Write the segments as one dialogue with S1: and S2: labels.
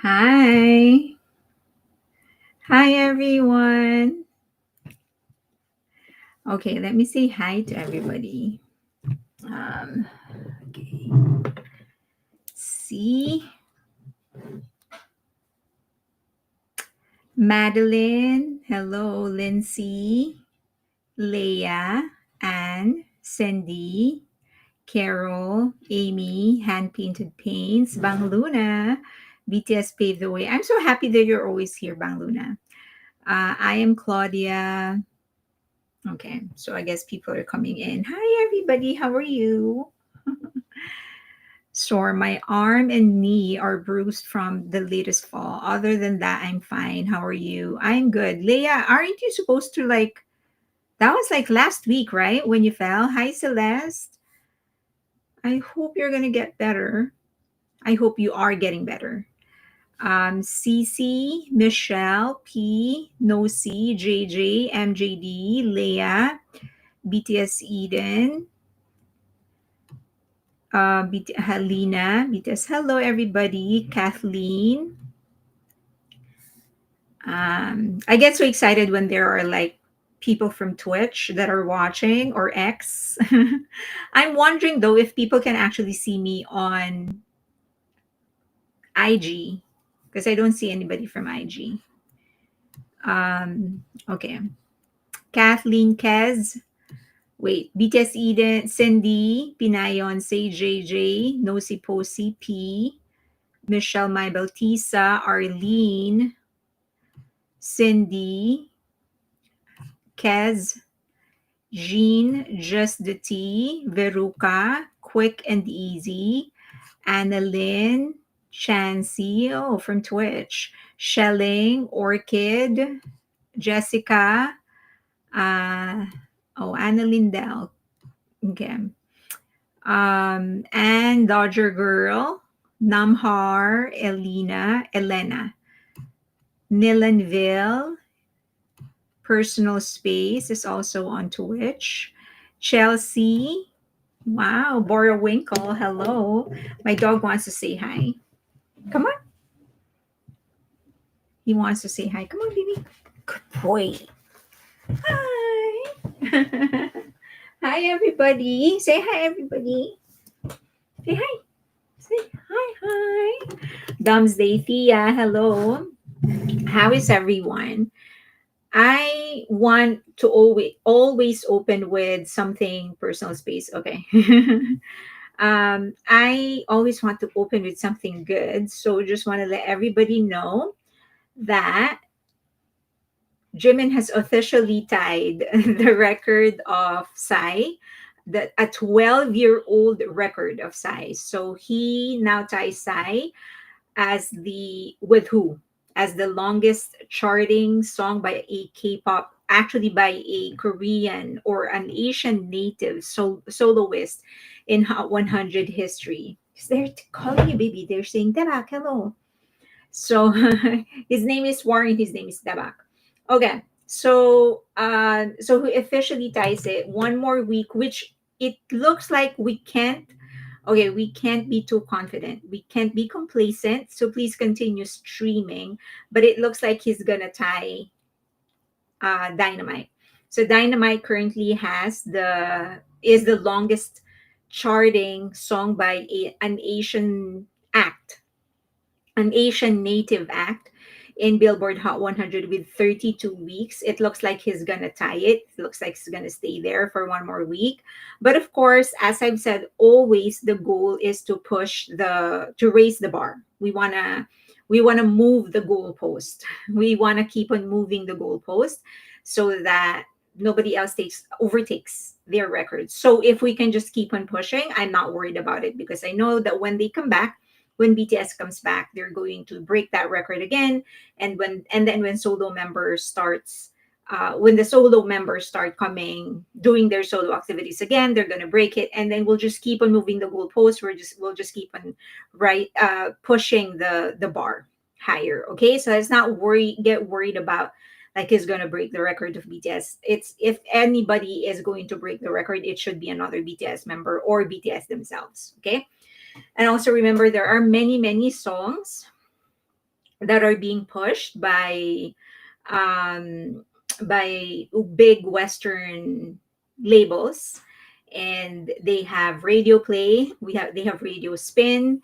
S1: Hi. Hi, everyone. Okay, let me say hi to everybody. Um, okay. See, Madeline. Hello, Lindsay, Leah, Anne, Cindy, Carol, Amy, Hand Painted Paints, Bang Luna, BTS Paved the Way. I'm so happy that you're always here, Bang Luna. I am Claudia. Okay, so I guess people are coming in. Hi, everybody. How are you? Sore. My arm and knee are bruised from the latest fall. Other than that, I'm fine. How are you? I'm good. Leah, aren't you supposed to that was like last week, right? When you fell? Hi, Celeste. I hope you're going to get better. I hope you are getting better. Cece, Michelle, P, Nosy, JJ, MJD, Leah, BTS Eden, Helena, BTS. Hello, everybody. Kathleen. I get so excited when there are like people from Twitch that are watching or X. I'm wondering though if people can actually see me on IG because I don't see anybody from IG. Okay. Kathleen Kez. Wait, BTS Eden, Cindy, Pinayon, Say JJ, Nosy Posy, P, Michelle My Bautista, Arlene, Cindy, Kez, Jean, Just the Tea, Veruca, Quick and Easy, Annalyn, Chansey, oh, from Twitch, Shelling, Orchid, Jessica, uh, oh, Annalyn Dell, okay, and Dodger Girl, Namhar, Elena, Nilanville, Personal Space is also on Twitch, Chelsea, wow, Borowinkle, hello. My dog wants to say hi. Come on. He wants to say hi. Come on, baby. Good boy. Hi. Hi, everybody. Say hi, everybody. Say hi. Say hi. Domsday Thea, hello. How is everyone? I want to always open with something personal space. Okay. I always want to open with something good. So just want to let everybody know that Jimin has officially tied the record of Psy, a 12-year-old record of Psy. So he now ties Psy as the with who? As the longest charting song by a K-pop, actually by a Korean or an Asian native soloist in Hot 100 history. 'Cause they're calling you baby. They're saying, Debak, hello. So his name is Warren. His name is Dabak. Okay. So he officially ties it one more week, which it looks like we can't. Okay, we can't be too confident. We can't be complacent. So please continue streaming. But it looks like he's gonna tie Dynamite. So Dynamite currently is the longest charting song by an Asian native act in Billboard Hot 100 with 32 weeks. It looks like he's gonna tie it. It looks like he's gonna stay there for one more week. But of course, as I've said, always the goal is to raise the bar. We wanna move the goalpost. We wanna keep on moving the goalpost so that nobody else overtakes their records. So if we can just keep on pushing, I'm not worried about it because I know that when BTS comes back, they're going to break that record again. And then when the solo members start coming, doing their solo activities again, they're gonna break it, and then we'll just keep on moving the goalpost. We'll just keep on pushing the bar higher. Okay, so let's not get worried about like he's gonna break the record of BTS. It's if anybody is going to break the record, it should be another BTS member or BTS themselves. Okay. And also remember, there are many, many songs that are being pushed um, by big Western labels, and they have radio play. They have radio spin.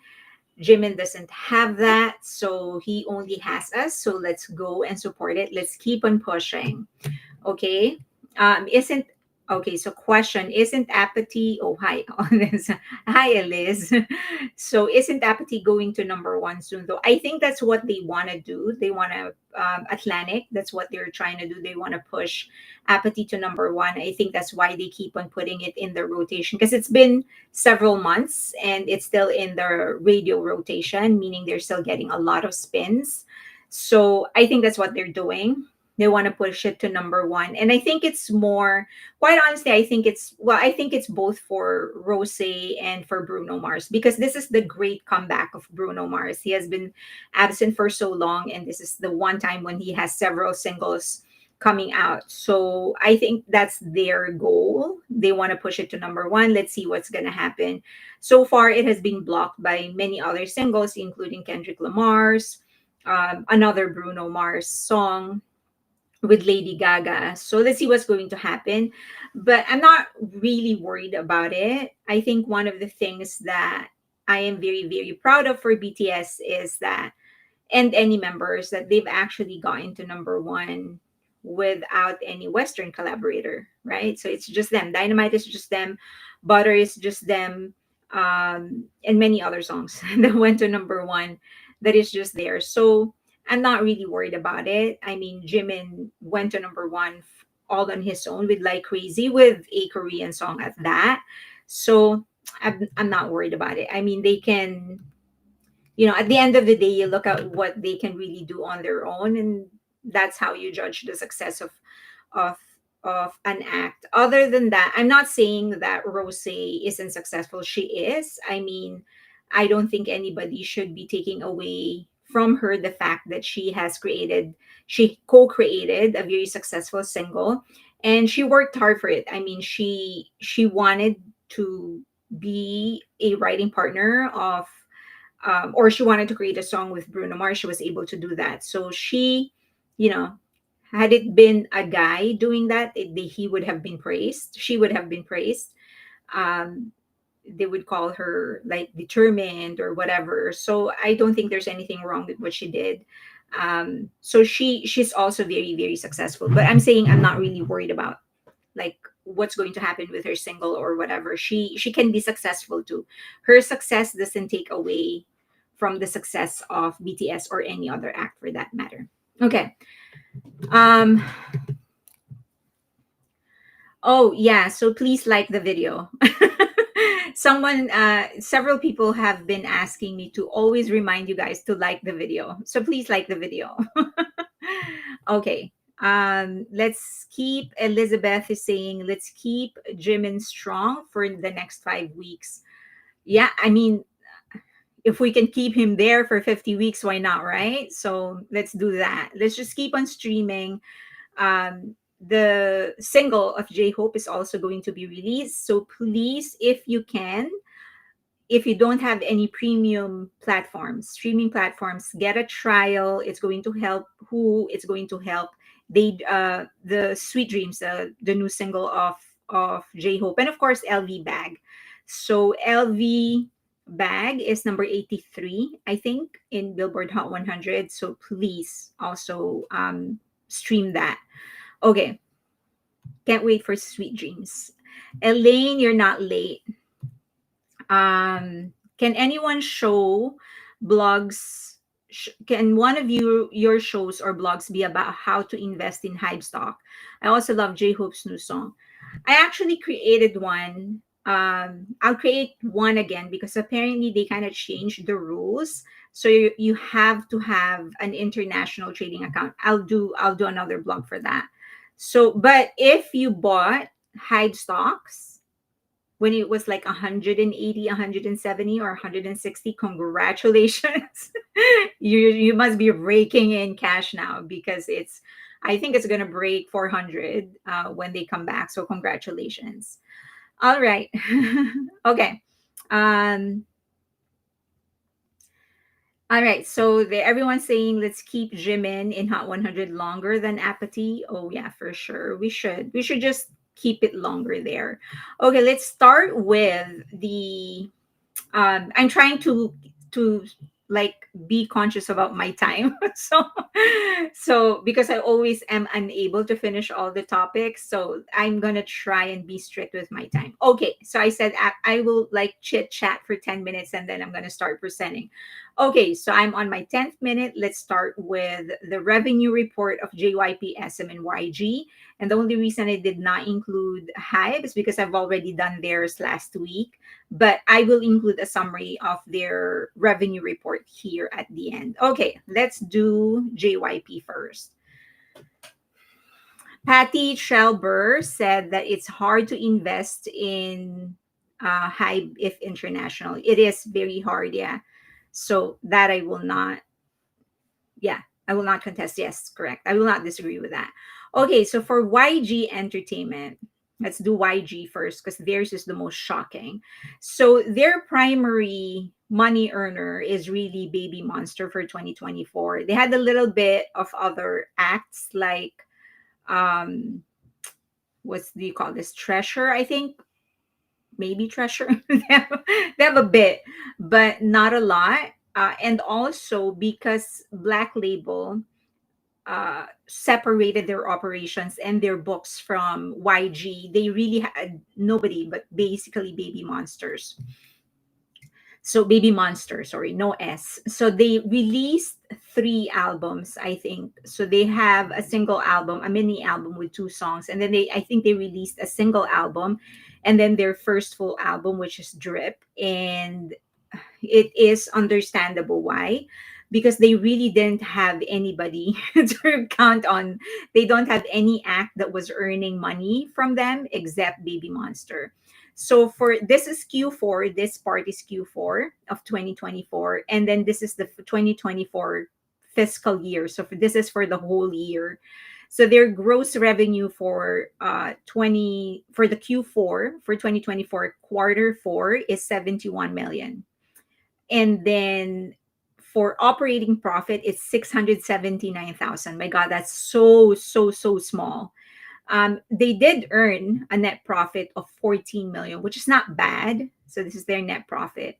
S1: Jimin doesn't have that, so he only has us. So let's go and support it. Let's keep on pushing. Okay. Isn't okay. So question: Isn't apathy? Oh, hi, hi, Eliz. So isn't apathy going to number one soon? Though I think that's what they want to do. They want to Atlantic. That's what they're trying to do. They want to push apathy to number one. I think that's why they keep on putting it in the rotation, because it's been several months and it's still in the radio rotation, meaning they're still getting a lot of spins. So I think that's what they're doing. They want to push it to number one, and I think it's more, quite honestly, I think it's, well, I think it's both for Rose and for Bruno Mars, because this is the great comeback of Bruno Mars. He has been absent for so long, and this is the one time when he has several singles coming out. So I think that's their goal. They want to push it to number one. Let's see what's going to happen. So far it has been blocked by many other singles, including Kendrick Lamar's, another Bruno Mars song with Lady Gaga. So let's see what's going to happen. But I'm not really worried about it. I think one of the things that I am very, very proud of for BTS is that, and any members, that they've actually gotten to number one without any Western collaborator, right? So it's just them. Dynamite is just them. Butter is just them. And many other songs that went to number one, that is just there. So I'm not really worried about it. I mean, Jimin went to number one all on his own with Like Crazy, with a Korean song at that. So I'm not worried about it. I mean, they can, at the end of the day, you look at what they can really do on their own, and that's how you judge the success of of an act. Other than that, I'm not saying that Rose isn't successful. She is. I mean, I don't think anybody should be taking away from her the fact that she co-created a very successful single, and she worked hard for it. I mean, she wanted to be a writing partner of, or she wanted to create a song with Bruno Mars. She was able to do that. So she, you know, had it been a guy doing that, he would have been praised. She would have been praised. Um, they would call her like determined or whatever. So I don't think there's anything wrong with what she did. So she's also very, very successful. But I'm saying I'm not really worried about like what's going to happen with her single or whatever. She can be successful too. Her success doesn't take away from the success of BTS or any other act for that matter. Okay. Um oh yeah, so please like the video. Several people have been asking me to always remind you guys to like the video. So please like the video. Okay. Let's keep, Elizabeth is saying, let's keep Jimin strong for the next 5 weeks. Yeah, I mean, if we can keep him there for 50 weeks, why not, right? So let's do that. Let's just keep on streaming. The single of J Hope is also going to be released. So please, if you can, if you don't have any premium platforms, streaming platforms, get a trial. It's going to help. Who it's going to help? The Sweet Dreams, the new single of J Hope, and of course LV Bag. So LV Bag is number 83, I think, in Billboard Hot 100. So please also stream that. Okay, can't wait for Sweet Dreams. Elaine, you're not late. Can anyone show blogs? Can one of your shows or blogs be about how to invest in Hype stock? I also love J Hope's new song. I actually created one. I'll create one again because apparently they kind of changed the rules. So you have to have an international trading account. I'll do another blog for that. So, but if you bought Hype stocks when it was like 180, 170, or 160, congratulations. You must be raking in cash now, because I think it's going to break 400 when they come back. So congratulations. All right. Okay. um All right, so everyone's saying let's keep Jimin in Hot 100 longer than Apathy. Oh yeah, for sure. We should just keep it longer there. Okay, let's start with the I'm trying to like be conscious about my time. So because I always am unable to finish all the topics, so I'm gonna try and be strict with my time. Okay, so I said I will like chit chat for 10 minutes and then I'm gonna start presenting. Okay, so I'm on my 10th minute. Let's start with the revenue report of JYP, SM, and YG. And the only reason I did not include Hype is because I've already done theirs last week, but I will include a summary of their revenue report here at the end. Okay, let's do JYP first. Patty Shelber said that it's hard to invest in Hive if international. It is very hard, yeah. So that I will not, yeah, I will not contest. Yes, correct. I will not disagree with that. Okay, so for YG Entertainment, let's do YG first because theirs is the most shocking. So their primary money earner is really Baby Monster for 2024. They had a little bit of other acts like um what do you call this, Treasure, I think, maybe Treasure. They have a bit, but not a lot. And also because Black Label separated their operations and their books from YG, they really had nobody but basically Baby Monsters. So Baby Monster, sorry, no S. So they released three albums, I think. So they have a single album, a mini album with two songs, and then I think they released a single album, and then their first full album, which is Drip, and it is understandable why, because they really didn't have anybody to count on. They don't have any act that was earning money from them except Baby Monster. So for this is Q4, this part is Q4 of 2024, and then this is the 2024 fiscal year. So this is for the whole year. So their gross revenue for 20 for the Q4 for 2024 quarter 4 is 71 million. And then for operating profit, it's 679,000. My God, that's so small. They did earn a net profit of 14 million, which is not bad. So this is their net profit.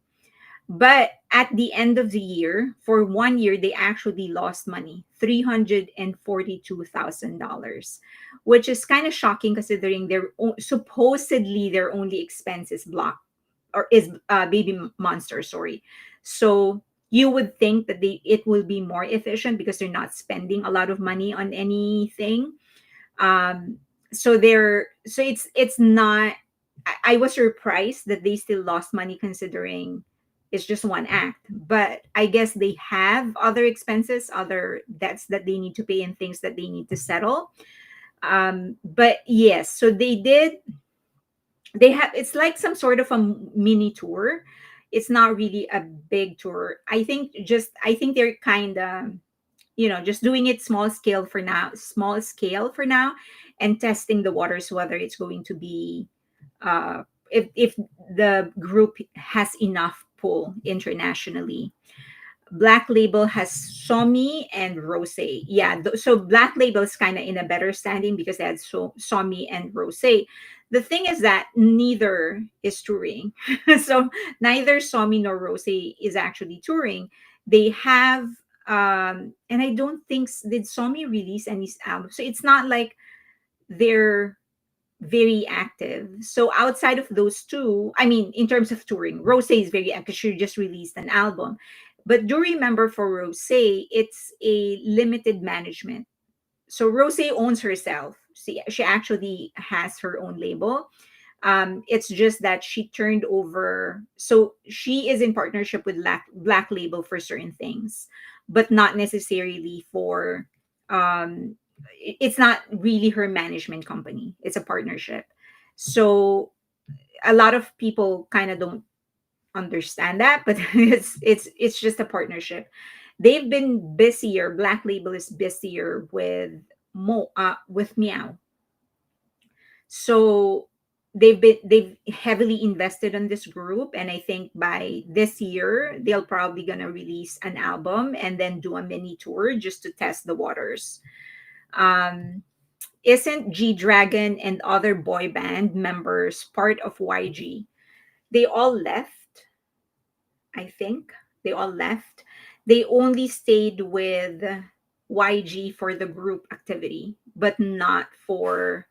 S1: But at the end of the year, for 1 year, they actually lost money, $342,000, which is kind of shocking considering supposedly their only expense is block or is Baby Monster, sorry. So you would think that it will be more efficient because they're not spending a lot of money on anything. um so it's not, I was surprised that they still lost money considering it's just one act, but I guess they have other expenses, other debts that they need to pay and things that they need to settle. But yes, so they have, it's like some sort of a mini tour. It's not really a big tour. I think they're kind of, just doing it small scale for now, and testing the waters whether it's going to be if the group has enough pull internationally. Black Label has Somi and Rose. Yeah, so Black Label is kind of in a better standing because they had Somi and Rose. The thing is that neither is touring. So neither Somi nor Rose is actually touring. They have, and I don't think, did Somi release any album? So it's not like they're very active. So outside of those two, I mean, in terms of touring, Rose is very active. She just released an album. But do remember for Rose, it's a limited management. So Rose owns herself. She actually has her own label. It's just that she turned over. So she is in partnership with Black Label for certain things, but not necessarily for. It's not really her management company. It's a partnership. So a lot of people kind of don't understand that, but it's just a partnership. They've been busier. Black Label is busier with with Meow. So they've heavily invested in this group, and I think by this year they'll probably gonna release an album and then do a mini tour just to test the waters. um isn't G Dragon and other boy band members part of YG? They all left, I think. They all left. They only stayed with YG for the group activity, but not for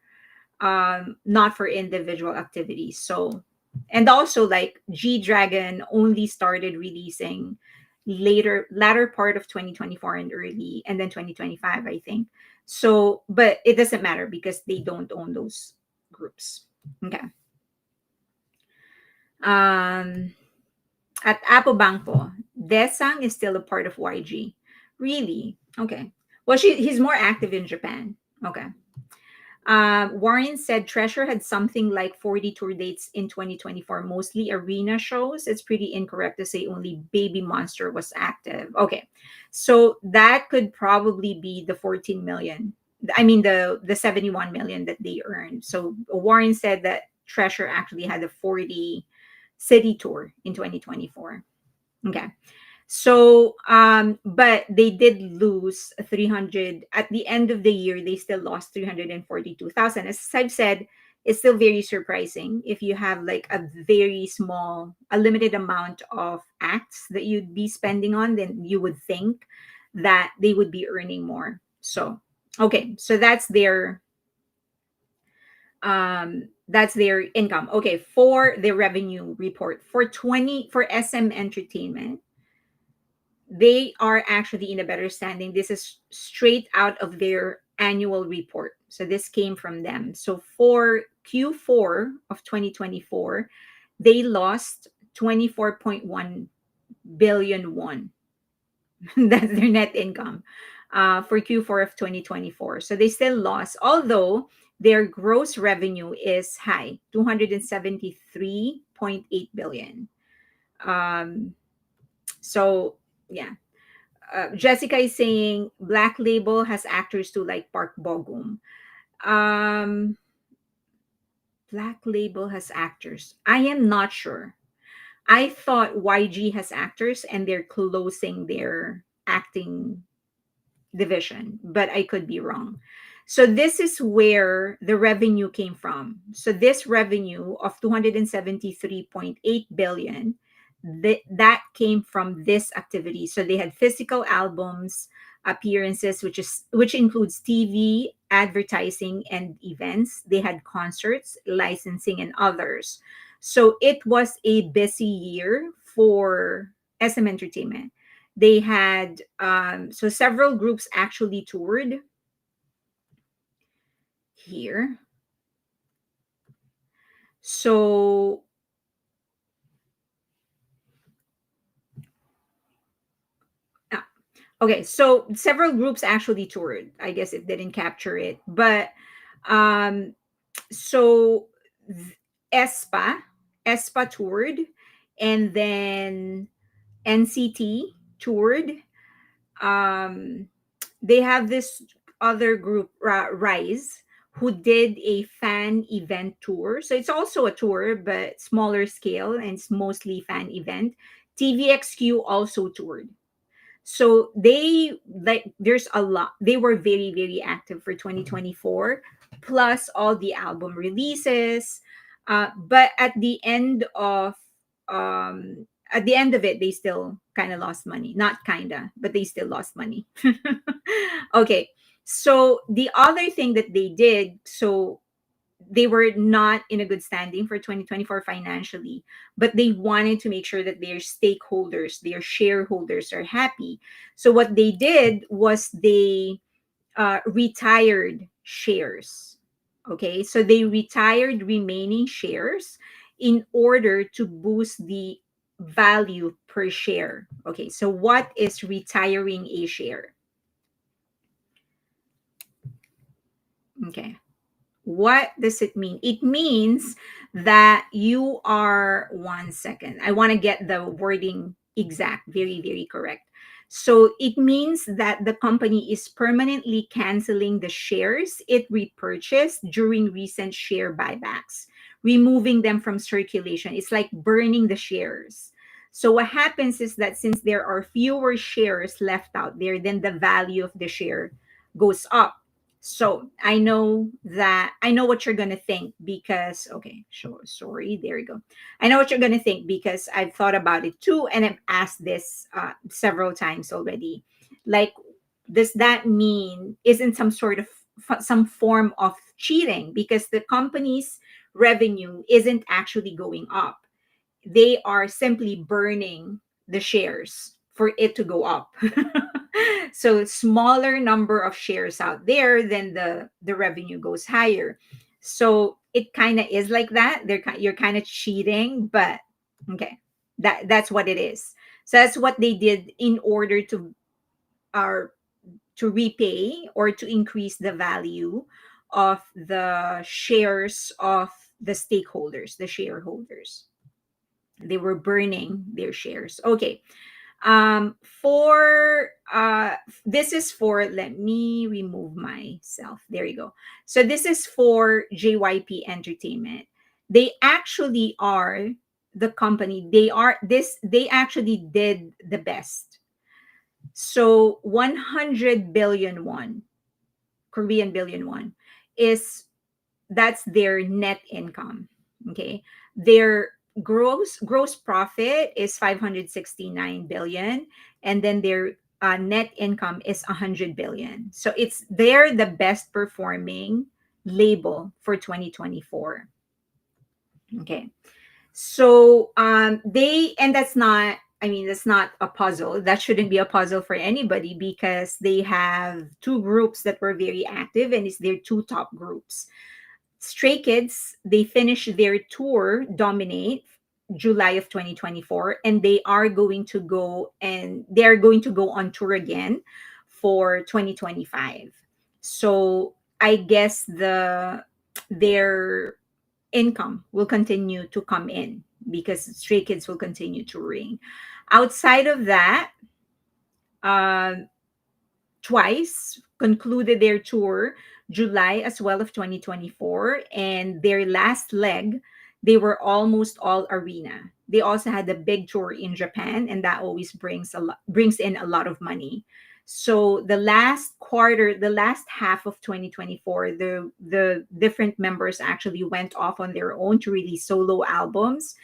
S1: individual activities. So, and also like G Dragon only started releasing latter part of 2024 and early and then 2025, I think. So, but it doesn't matter because they don't own those groups. Okay. Um at Apo Bangpo, Desang is still a part of YG. Really? Okay. Well, he's more active in Japan. Okay. Warren said Treasure had something like 40 tour dates in 2024, mostly arena shows. It's pretty incorrect to say only Baby Monster was active. Okay. So that could probably be the 14 million. I mean, the 71 million that they earned. So Warren said that Treasure actually had a 40 city tour in 2024. Okay. So, but they did lose 300 at the end of the year. They still lost 342,000. As I've said, it's still very surprising if you have like a very small, a limited amount of acts that you'd be spending on, then you would think that they would be earning more. So, okay, so that's their income. Okay, for the revenue report for SM Entertainment, they are actually in a better standing. This is straight out of their annual report. So this came from them. So for Q4 of 2024, they lost 24.1 billion won. That's their net income for Q4 of 2024. So they still lost, although their gross revenue is high, 273.8 billion. Um, so yeah, Jessica is saying Black Label has actors too, like Park Bogum. Um, Black Label has actors. I am not sure. I thought YG has actors and they're closing their acting division, but I could be wrong. So this is where the revenue came from. So this revenue of 273.8 billion, that came from this activity. So they had physical albums, appearances, which includes TV, advertising, and events. They had concerts, licensing, and others. So it was a busy year for SM Entertainment. They had so several groups actually toured here. So ah, okay, so several groups actually toured. I guess it didn't capture it, but um so th- espa espa toured, and then NCT toured. um they have this other group, Rise, who did a fan event tour. So it's also a tour, but smaller scale, and it's mostly fan event. TVXQ also toured. So they like there's a lot. They were very very active for 2024, plus all the album releases. But at the end of it, they still kind of lost money. Not kinda, but they still lost money. Okay. So the other thing that they did, so they were not in a good standing for 2024 financially, but they wanted to make sure that their stakeholders, their shareholders are happy. So what they did was they retired shares. Okay, so they retired remaining shares in order to boost the value per share. Okay, so what is retiring a share? Okay, what does it mean? It means that you are, one second, I want to get the wording exact, very, very correct. So it means that the company is permanently canceling the shares it repurchased during recent share buybacks, removing them from circulation. It's like burning the shares. So what happens is that since there are fewer shares left out there, then the value of the share goes up. So I know what you're gonna think because okay, sure, sorry, there you go. I know what you're gonna think because I've thought about it too, and I've asked this several times already. Like, does that mean isn't some sort of some form of cheating because the company's revenue isn't actually going up? They are simply burning the shares for it to go up. So smaller number of shares out there, then the revenue goes higher. So it kind of is like that. You're kind of cheating, but okay, that's what it is. So that's what they did in order uh, to repay or to increase the value of the shares of the stakeholders, the shareholders. They were burning their shares. Okay. For This is for, let me remove myself. There you go. So this is for JYP Entertainment. They actually are the company. They actually did the best. So 100 billion won, Korean billion won, is that's their net income. Okay, their gross profit is 569 billion, and then their net income is 100 billion. So they're the best performing label for 2024. Okay, so they and that's not, I mean, that's not a puzzle. That shouldn't be a puzzle for anybody because they have two groups that were very active, and it's their two top groups. Stray Kids, they finished their tour Dominate July of 2024, and they're going to go on tour again for 2025. So I guess their income will continue to come in because Stray Kids will continue touring. Outside of that, um, Twice concluded their tour July as well of 2024, and their last leg they were almost all arena. They also had a big tour in Japan, and that always brings in a lot of money. So the last half of 2024, the different members actually went off on their own to release solo albums,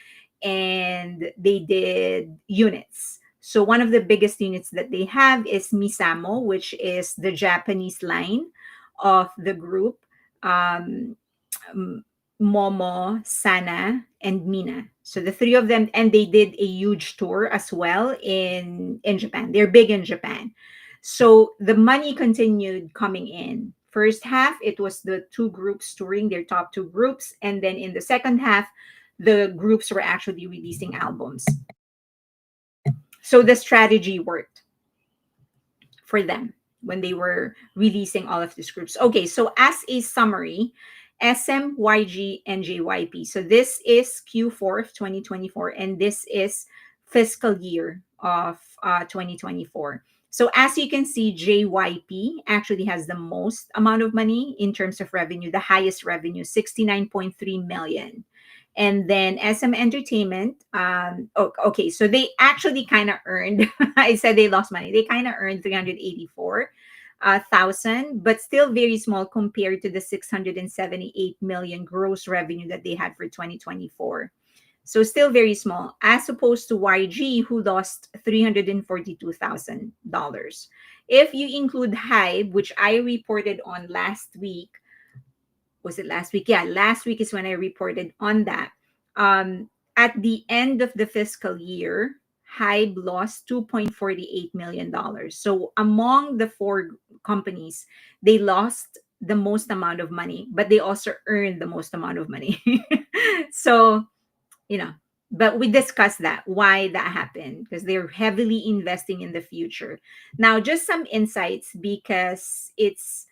S1: and they did units. So one of the biggest units that they have is Misamo, which is the Japanese line of the group. Um, um, Momo, Sana, and Mina. So the three of them, and they did a huge tour as well in Japan. They're big in Japan. So the money continued coming in. First half, it was the two groups touring, their top two groups, and then in the second half, the groups were actually releasing albums. So the strategy worked for them when they were releasing all of these groups. Okay, so as a summary, SM, YG, and JYP. So this is Q4 of 2024, and this is fiscal year of 2024. So as you can see, JYP actually has the most amount of money in terms of revenue, the highest revenue, 69.3 million. And then SM Entertainment, okay, so they actually kind of earned, I said they lost money. They kind of earned 384,000, but still very small compared to the 678 million gross revenue that they had for 2024. So still very small, as opposed to YG, who lost $342,000. If you include Hybe, which I reported on last week, was it last week? Yeah, last week is when I reported on that. At the end of the fiscal year, Hybe lost $2.48 million. So among the four companies, they lost the most amount of money, but they also earned the most amount of money. So, you know, but we discussed that, why that happened, because they're heavily investing in the future. Now, just some insights because it's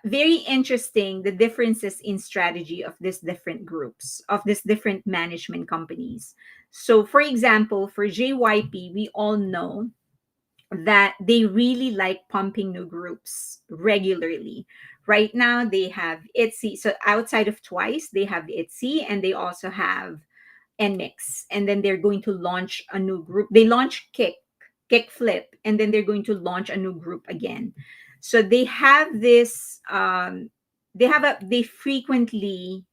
S1: very interesting the differences in strategy of these different groups, of these different management companies. So for example, for JYP, we all know that they really like pumping new groups regularly, Right now they have ITZY. So outside of Twice, they have ITZY, and they also have NMIX. And then they're going to launch a new group. They launch Kick Flip, and then they're going to launch a new group again. So they have this. They frequently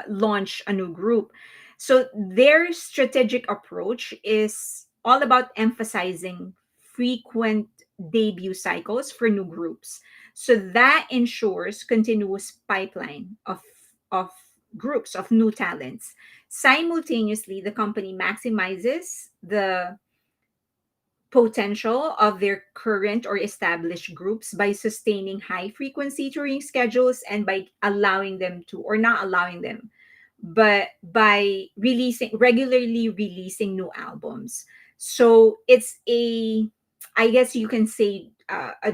S1: launch a new group. So their strategic approach is all about emphasizing frequent debut cycles for new groups. So that ensures continuous pipeline of groups of new talents. Simultaneously, the company maximizes the potential of their current or established groups by sustaining high frequency touring schedules and by allowing them to, or not allowing them, but by regularly releasing new albums. So it's a, I guess you can say, a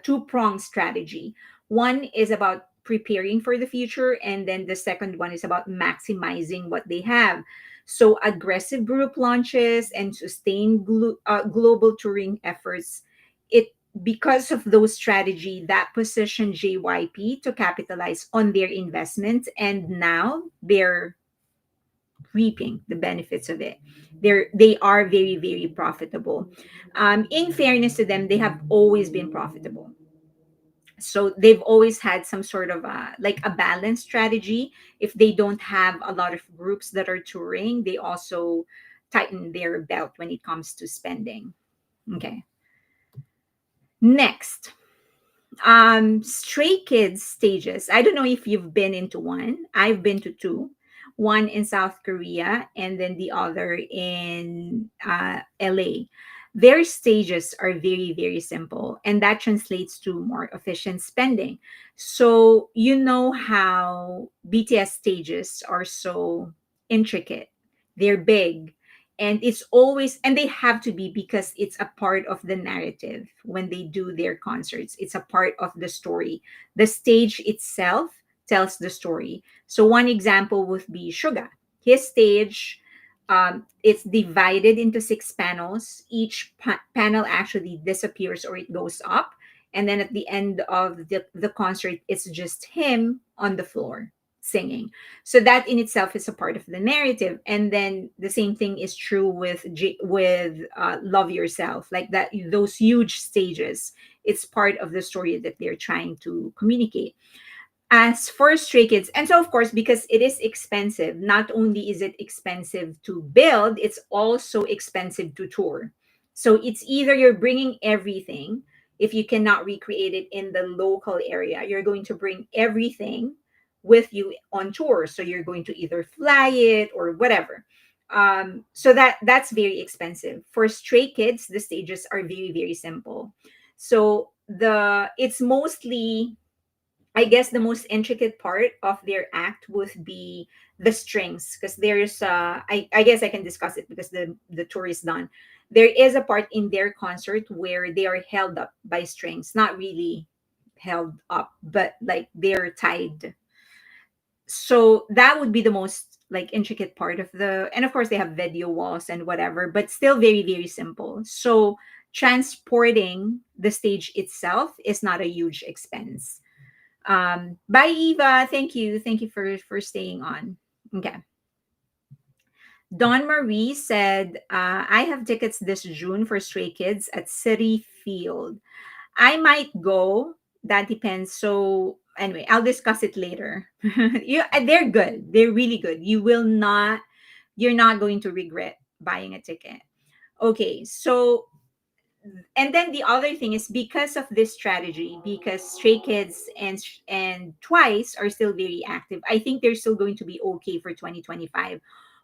S1: two-pronged strategy. One is about preparing for the future, and then the second one is about maximizing what they have. So aggressive group launches and sustained global touring efforts, it, because of those strategy, that positioned JYP to capitalize on their investments, and now they're reaping the benefits of it. They are very, very profitable. In fairness to them, they have always been profitable. So they've always had some sort of like a balance strategy. If they don't have a lot of groups that are touring, they also tighten their belt when it comes to spending. Okay. Next, Stray Kids stages. I don't know if you've been into one. I've been to two. One in South Korea and then the other in LA. Their stages are very, very simple, and that translates to more efficient spending. So you know how BTS stages are so intricate. They're big, and it's always, and they have to be, because it's a part of the narrative. When they do their concerts, it's a part of the story. The stage itself tells the story. So one example would be Suga. His stage, it's divided into six panels. Each panel actually disappears or it goes up, and then at the end of the concert, it's just him on the floor singing. So that in itself is a part of the narrative. And then the same thing is true with Love Yourself. Like that, those huge stages, it's part of the story that they're trying to communicate. As for Stray Kids, and so of course, because it is expensive, not only is it expensive to build, it's also expensive to tour. So it's either you're bringing everything. If you cannot recreate it in the local area, you're going to bring everything with you on tour. So you're going to either fly it or whatever. So that's very expensive. For Stray Kids, the stages are very, very simple. So the it's mostly, I guess, the most intricate part of their act would be the strings, because there's I guess I can discuss it because the tour is done. There is a part in their concert where they are held up by strings, not really held up, but like they're tied. So that would be the most like intricate part of the, and of course they have video walls and whatever, but still very, very simple. So transporting the stage itself is not a huge expense. Bye, Eva. Thank you for staying on. Okay. Dawn Marie said, I have tickets this June for Stray Kids at City Field. I might go. That depends. So anyway, I'll discuss it later. They're good. They're really good. You're not going to regret buying a ticket. Okay, so, and then the other thing is, because of this strategy, because Stray Kids and Twice are still very active, I think they're still going to be okay for 2025,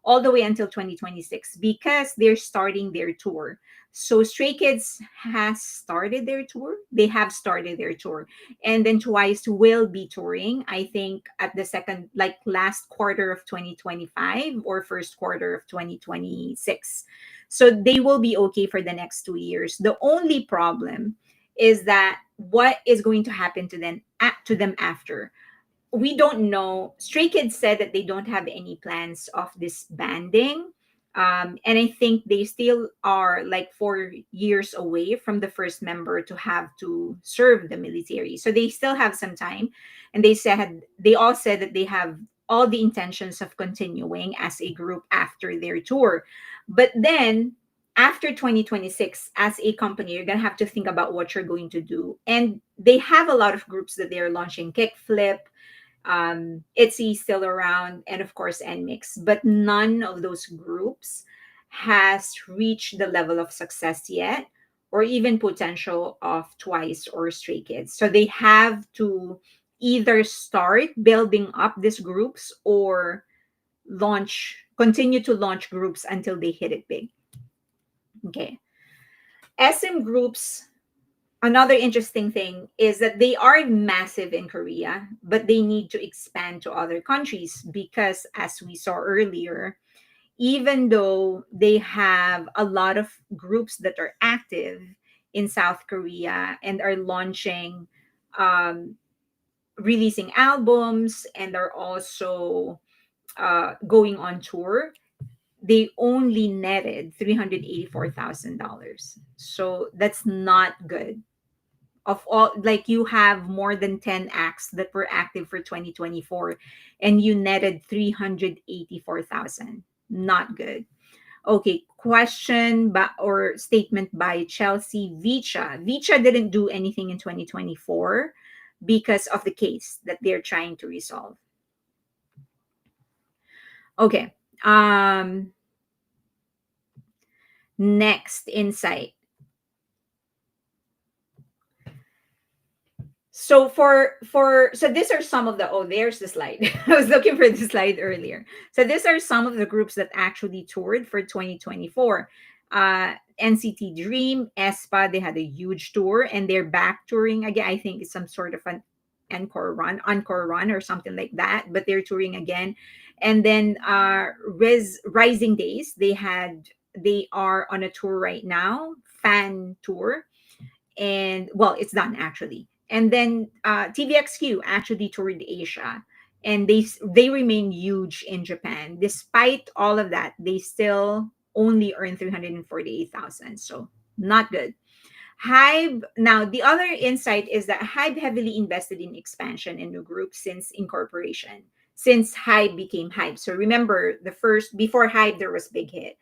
S1: all the way until 2026, because they're starting their tour. So Stray Kids has started their tour. They have started their tour, and then Twice will be touring, I think, at the second, like last quarter of 2025 or first quarter of 2026. So they will be okay for the next 2 years. The only problem is that what is going to happen to them after. We don't know. Stray Kids said that they don't have any plans of disbanding. And I think they still are like 4 years away from the first member to have to serve the military. So they still have some time. And they all said that they have all the intentions of continuing as a group after their tour. But then after 2026, as a company, you're going to have to think about what you're going to do. And they have a lot of groups that they're launching: Kickflip, ITZY still around, and of course NMIX. But none of those groups has reached the level of success yet, or even potential of Twice or Stray Kids. So they have to either start building up these groups or continue to launch groups until they hit it big. Okay. SM groups, another interesting thing is that they are massive in Korea, but they need to expand to other countries because, as we saw earlier, even though they have a lot of groups that are active in South Korea and are launching, um, releasing albums, and are also going on tour, they only netted $384,000. So that's not good. Of all, like, you have more than 10 acts that were active for 2024 and you netted 384,000. Not good. Okay, question or statement by Chelsea Vicha. Vicha didn't do anything in 2024 because of the case that they're trying to resolve. Okay. Next insight. So so these are some of the, oh, there's the slide. I was looking for the slide earlier. So these are some of the groups that actually toured for 2024. NCT Dream, aespa, they had a huge tour and they're back touring again. I think it's some sort of an encore run or something like that, but they're touring again. And then Rising Days, they are on a tour right now, fan tour, and well, it's done actually. And then TVXQ actually toured Asia, and they remain huge in Japan. Despite all of that, they still only earn 348,000. So not good. Hybe, now the other insight is that Hybe heavily invested in expansion in new groups since incorporation, since Hybe became Hybe. So remember, the first, before Hybe, there was Big Hit.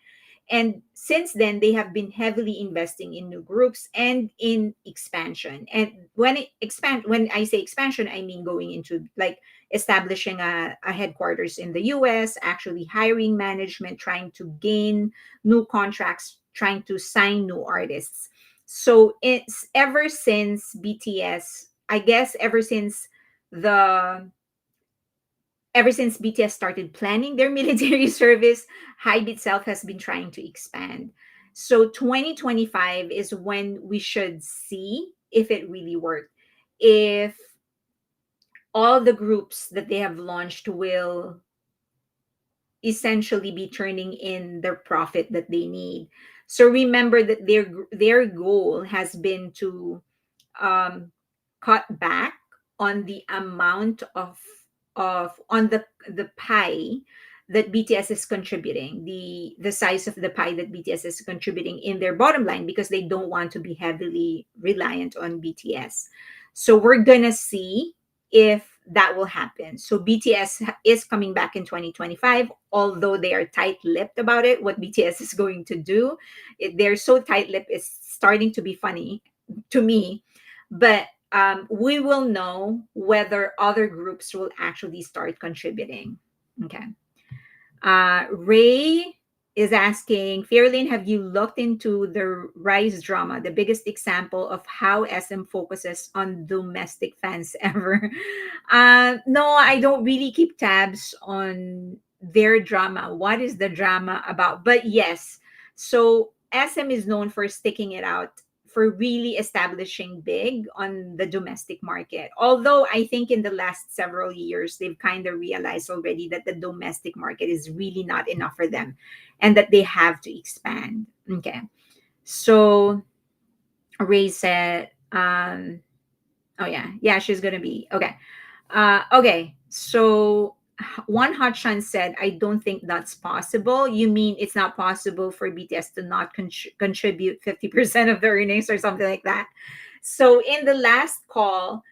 S1: And since then, they have been heavily investing in new groups and in expansion. And when I say expansion, I mean going into, like, establishing a headquarters in the US, actually hiring management, trying to gain new contracts, trying to sign new artists. So it's ever since BTS, I guess, the ever since BTS started planning their military service, Hybe itself has been trying to expand. So 2025 is when we should see if it really worked. If all the groups that they have launched will essentially be turning in their profit that they need. So remember that their goal has been to um, cut back on the amount of on the pie that BTS is contributing, the size of the pie that BTS is contributing in their bottom line, because they don't want to be heavily reliant on BTS. So we're gonna see if that will happen. So BTS is coming back in 2025, although they are tight-lipped about it. What BTS is going to do, they're so tight-lipped, it's starting to be funny to me. But we will know whether other groups will actually start contributing. Okay. Ray is asking, Fairlane, have you looked into the Rise drama, the biggest example of how SM focuses on domestic fans ever? No, I don't really keep tabs on their drama. What is the drama about? But yes, so SM is known for sticking it out, for really establishing big on the domestic market. Although I think in the last several years, they've kind of realized already that the domestic market is really not enough for them and that they have to expand. Okay. So Ray said, oh yeah, she's going to be, okay. Okay. So One Hotchan said, I don't think that's possible. You mean it's not possible for BTS to not contribute 50% of the earnings or something like that? So in the last call,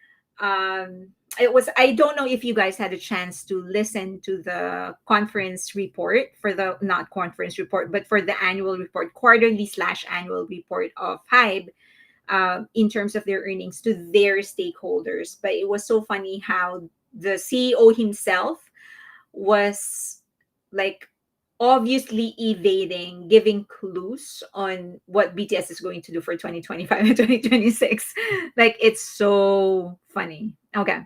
S1: it was, I don't know if you guys had a chance to listen to the conference report for the, not conference report, but for the annual report, quarterly slash annual report of Hybe, in terms of their earnings to their stakeholders. But it was so funny how the CEO himself was like obviously evading giving clues on what BTS is going to do for 2025 and 2026. Like it's so funny. Okay.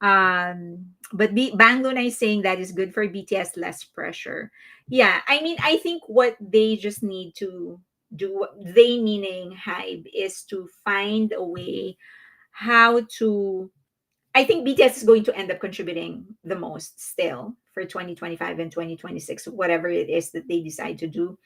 S1: But Bang Luna is saying that is good for BTS, less pressure. Yeah, I mean, I think what they just need to do, they meaning Hybe, is to find a way how to, I think BTS is going to end up contributing the most still for 2025 and 2026, whatever it is that they decide to do.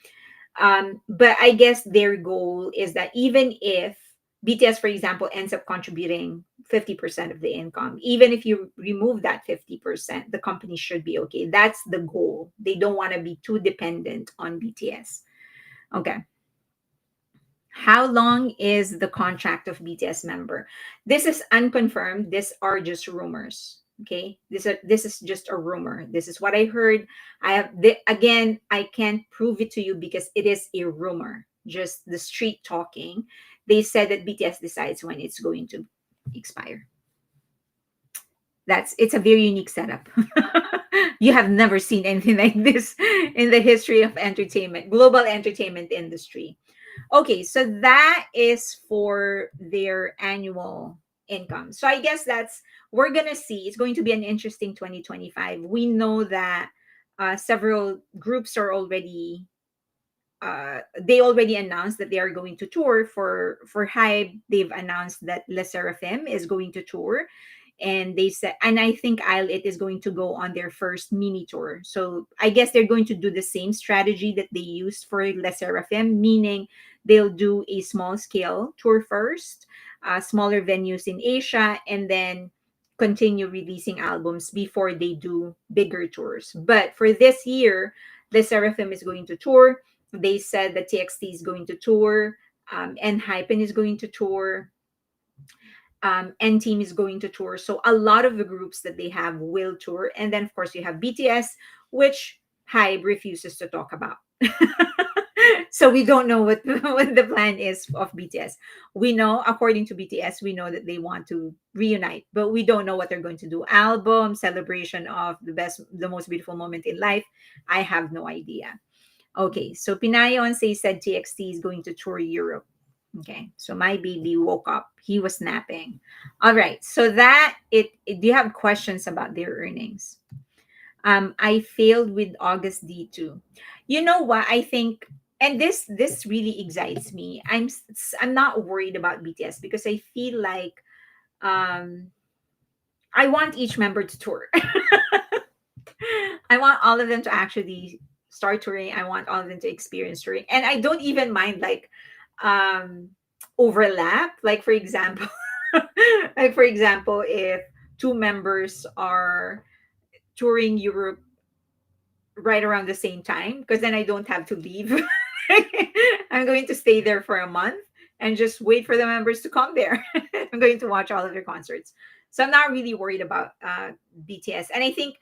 S1: But I guess their goal is that even if BTS, for example, ends up contributing 50% of the income, even if you remove that 50%, the company should be okay. That's the goal. They don't want to be too dependent on BTS. Okay. How long is the contract of BTS member? This is unconfirmed. These are just rumors. Okay, this is just a rumor. This is what I heard. Again, I can't prove it to you because it is a rumor, just the street talking. They said that BTS decides when it's going to expire. It's a very unique setup. You have never seen anything like this in the history of entertainment, global entertainment industry. Okay, so that is for their annual income. So I guess that's, we're gonna see. It's going to be an interesting 2025. We know that several groups are already they already announced that they are going to tour. For Hybe, they've announced that Le Seraphim is going to tour, and they said, and I think Isle It is going to go on their first mini tour. So I guess they're going to do the same strategy that they used for Le Seraphim, meaning they'll do a small scale tour first, smaller venues in Asia, and then continue releasing albums before they do bigger tours. But for this year, Le Seraphim is going to tour. They said that TXT is going to tour, and Hypen is going to tour, N Team is going to tour. So a lot of the groups that they have will tour. And then, of course, you have BTS, which Hybe refuses to talk about. So we don't know what the plan is of BTS. We know, according to BTS, we know that they want to reunite, but we don't know what they're going to do. Album, celebration of the most beautiful moment in life. I have no idea. Okay, so Pinayon said TXT is going to tour Europe. Okay, so my baby woke up. He was napping. All right, so do you have questions about their earnings? I failed with August D2. You know what? I think, and this really excites me. I'm not worried about BTS because I feel like um I want each member to tour. I want all of them to actually start touring. I want all of them to experience touring. And I don't even mind like um overlap. Like for example, if two members are touring Europe right around the same time, because then I don't have to leave. I'm going to stay there for a month and just wait for the members to come there. I'm going to watch all of their concerts. So I'm not really worried about BTS. And I think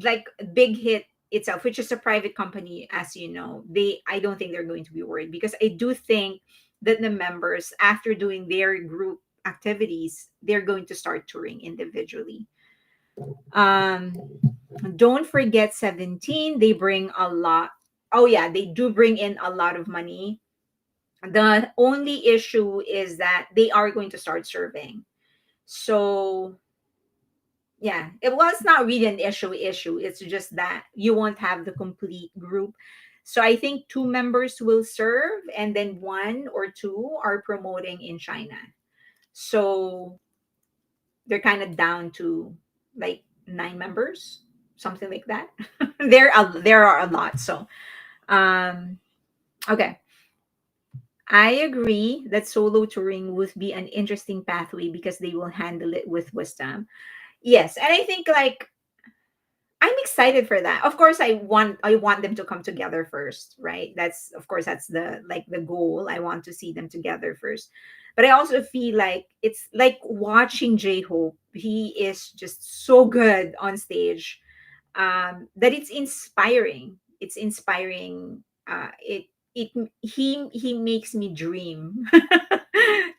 S1: like Big Hit itself, which is a private company, as you know, I don't think they're going to be worried because I do think that the members, after doing their group activities, they're going to start touring individually. Um, don't forget 17. They bring a lot. Oh yeah, they do bring in a lot of money. The only issue is that they are going to start serving. So yeah, it was not really an issue. It's just that you won't have the complete group. So I think two members will serve and then one or two are promoting in China. So they're kind of down to like nine members, something like that. There are a lot. So um okay. I agree that solo touring would be an interesting pathway because they will handle it with wisdom. Yes, and I think like I'm excited for that. Of course, I want them to come together first, right? That's, of course, that's the like the goal. I want to see them together first. But I also feel like it's like watching J-Hope. He is just so good on stage, that it's inspiring. It's inspiring. It he makes me dream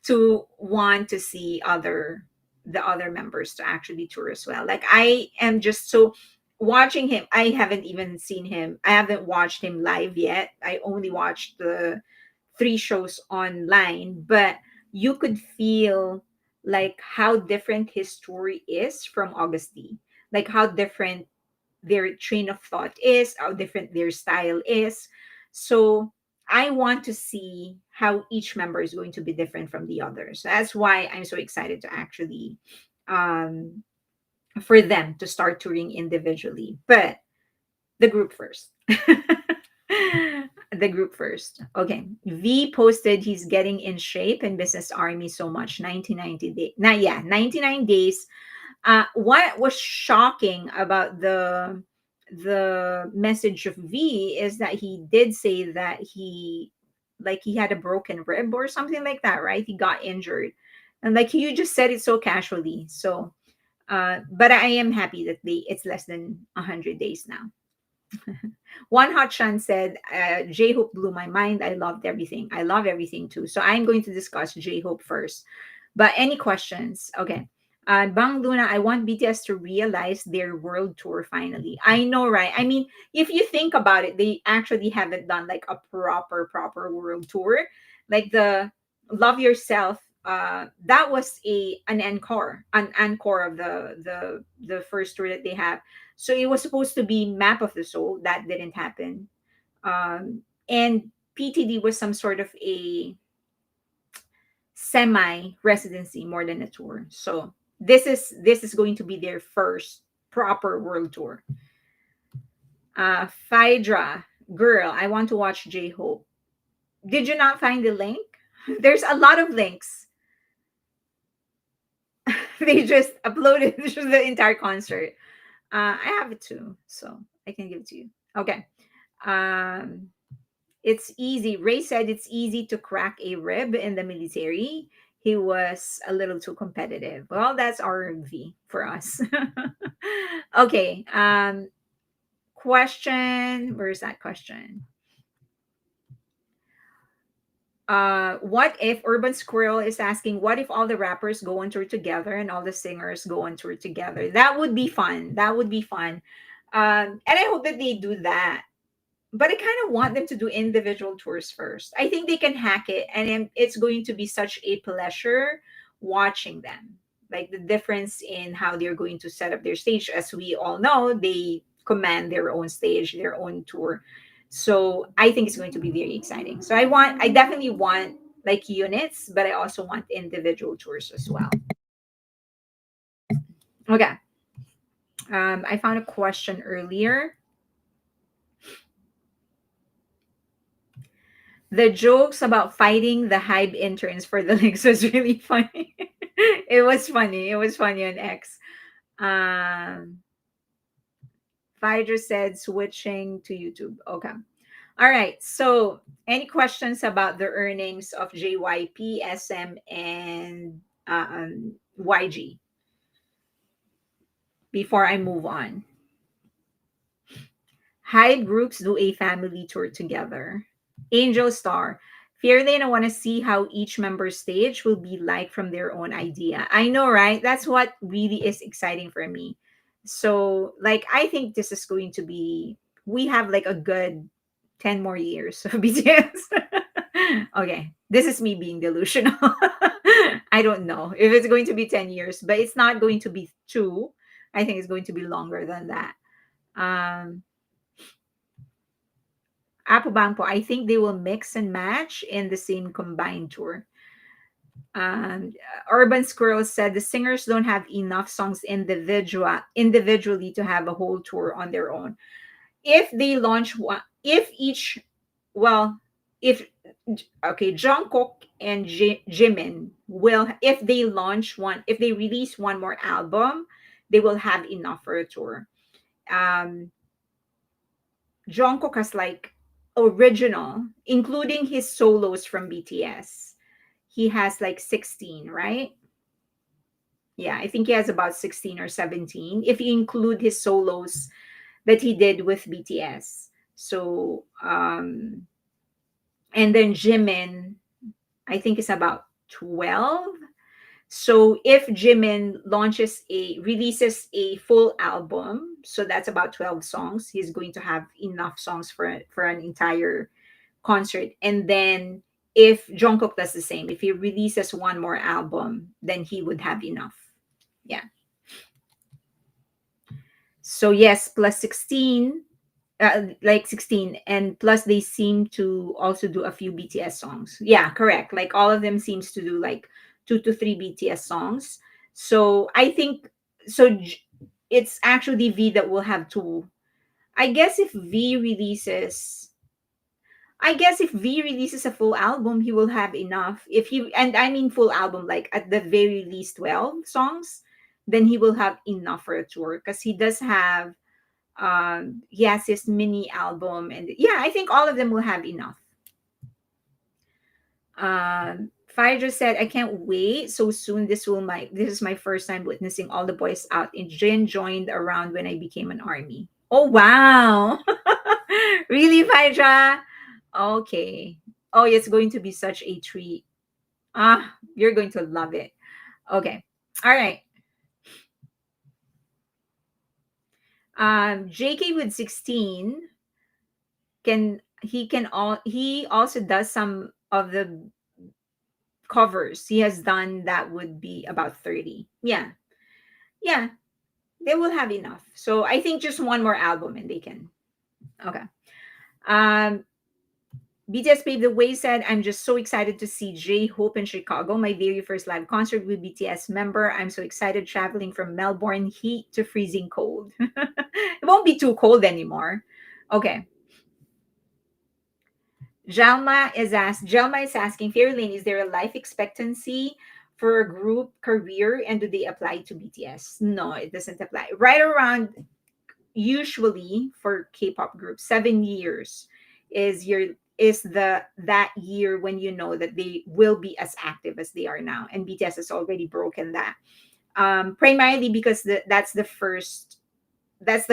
S1: to want to see the other members to actually tour as well. Like I am just so watching him. I haven't even seen him. I haven't watched him live yet. I only watched the three shows online, but you could feel like how different his story is from August D. Like how different their train of thought is, how different their style is. So I want to see how each member is going to be different from the others. That's why I'm so excited to actually um for them to start touring individually. But the group first. The group first. Okay. V posted he's getting in shape in Business Army so much. 1990 days. Not yeah, 99 days. What was shocking about the message of V is that he did say that he had a broken rib or something like that, right? He got injured. And like you just said it so casually. So but I am happy that it's less than 100 days now. One hot Chan said, J Hope blew my mind. I loved everything. I love everything too. So I'm going to discuss J Hope first. But any questions? Okay. Bang Luna, I want BTS to realize their world tour finally. I know, right? I mean, if you think about it, they actually haven't done like a proper world tour. Like the Love Yourself, that was an encore of the first tour that they have. So it was supposed to be Map of the Soul. That didn't happen. And PTD was some sort of a semi residency more than a tour. So this is going to be their first proper world tour. Phaedra, girl, I want to watch J Hope. Did you not find the link? There's a lot of links. They just uploaded the entire concert. I have it too, so I can give it to you. Okay. Um, it's easy. Ray said it's easy to crack a rib in the military. He was a little too competitive. Well, that's RV for us. Okay. Question. Where's that question? What if Urban Squirrel is asking, what if all the rappers go on tour together and all the singers go on tour together? That would be fun. That would be fun. And I hope that they do that, but I kind of want them to do individual tours first. I think they can hack it, and it's going to be such a pleasure watching them. Like the difference in how they're going to set up their stage. As we all know, they command their own stage, their own tour. So I think it's going to be very exciting. So I definitely want like units, but I also want individual tours as well. Okay. I found a question earlier. The jokes about fighting the Hybe interns for the links was really funny. It was funny. It was funny on X. Um, Pfizer said switching to YouTube. Okay. All right. So, any questions about the earnings of JYP, SM, and YG before I move on? Hyde groups do a family tour together. Angel Star. Fairlane, I want to see how each member's stage will be like from their own idea. I know, right? That's what really is exciting for me. So, like, I think this is going to be, we have like a good 10 more years of BTS. Okay, this is me being delusional. I don't know if it's going to be 10 years, but it's not going to be two. I think it's going to be longer than that. Um, Apo Bangpo, I think they will mix and match in the same combined tour. Um, Urban Squirrel said the singers don't have enough songs individually to have a whole tour on their own. If they launch one, if each, well, if okay, Jungkook and Jimin will, if they release one more album, they will have enough for a tour. Um, Jungkook has like original, including his solos from BTS. He has like 16, right? Yeah, I think he has about 16 or 17 if you include his solos that he did with BTS. So, and then Jimin, I think is about 12. So if Jimin releases a full album, so that's about 12 songs, he's going to have enough songs for an entire concert. And then if Jungkook does the same, if he releases one more album, then he would have enough. Yeah. So yes, plus 16, like 16, and plus they seem to also do a few BTS songs. Yeah, correct. Like all of them seems to do like 2 to 3 BTS songs. So I think so it's actually V that will have two. I guess if V releases I guess if V releases a full album, he will have enough. If he, and I mean full album, like at the very least 12 songs, then he will have enough for a tour because he has his mini album, and yeah, I think all of them will have enough. Fire just said, I can't wait so soon. This is my first time witnessing all the boys out in Jin joined around when I became an army. Oh wow. Really, Faija? Okay. Oh, it's going to be such a treat. Ah, you're going to love it. Okay. All right. JK with 16 he also does some of the covers he has done that would be about 30. Yeah. Yeah. They will have enough. So I think just one more album and they can. Okay. Um BTS Paved the Way said, I'm just so excited to see J Hope in Chicago, my very first live concert with BTS member. I'm so excited traveling from Melbourne heat to freezing cold. It won't be too cold anymore. Okay. Jalma is asking, Fairlane, is there a life expectancy for a group career and do they apply to BTS? No, it doesn't apply. Right around usually for K-pop groups, 7 years is the that year when you know that they will be as active as they are now, and BTS has already broken that. Primarily because that's the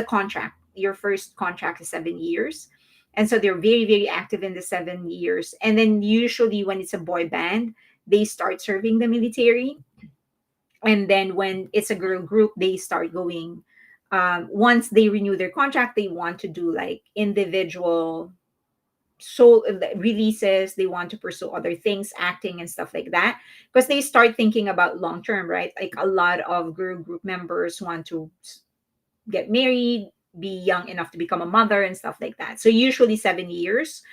S1: contract. Your first contract is 7 years, and so they're very very active in the 7 years. And then usually when it's a boy band, they start serving the military, and then when it's a girl group they start going once they renew their contract they want to do like individual releases, they want to pursue other things, acting and stuff like that, because they start thinking about long term, right? Like a lot of girl group members want to get married, be young enough to become a mother and stuff like that. So usually 7 years,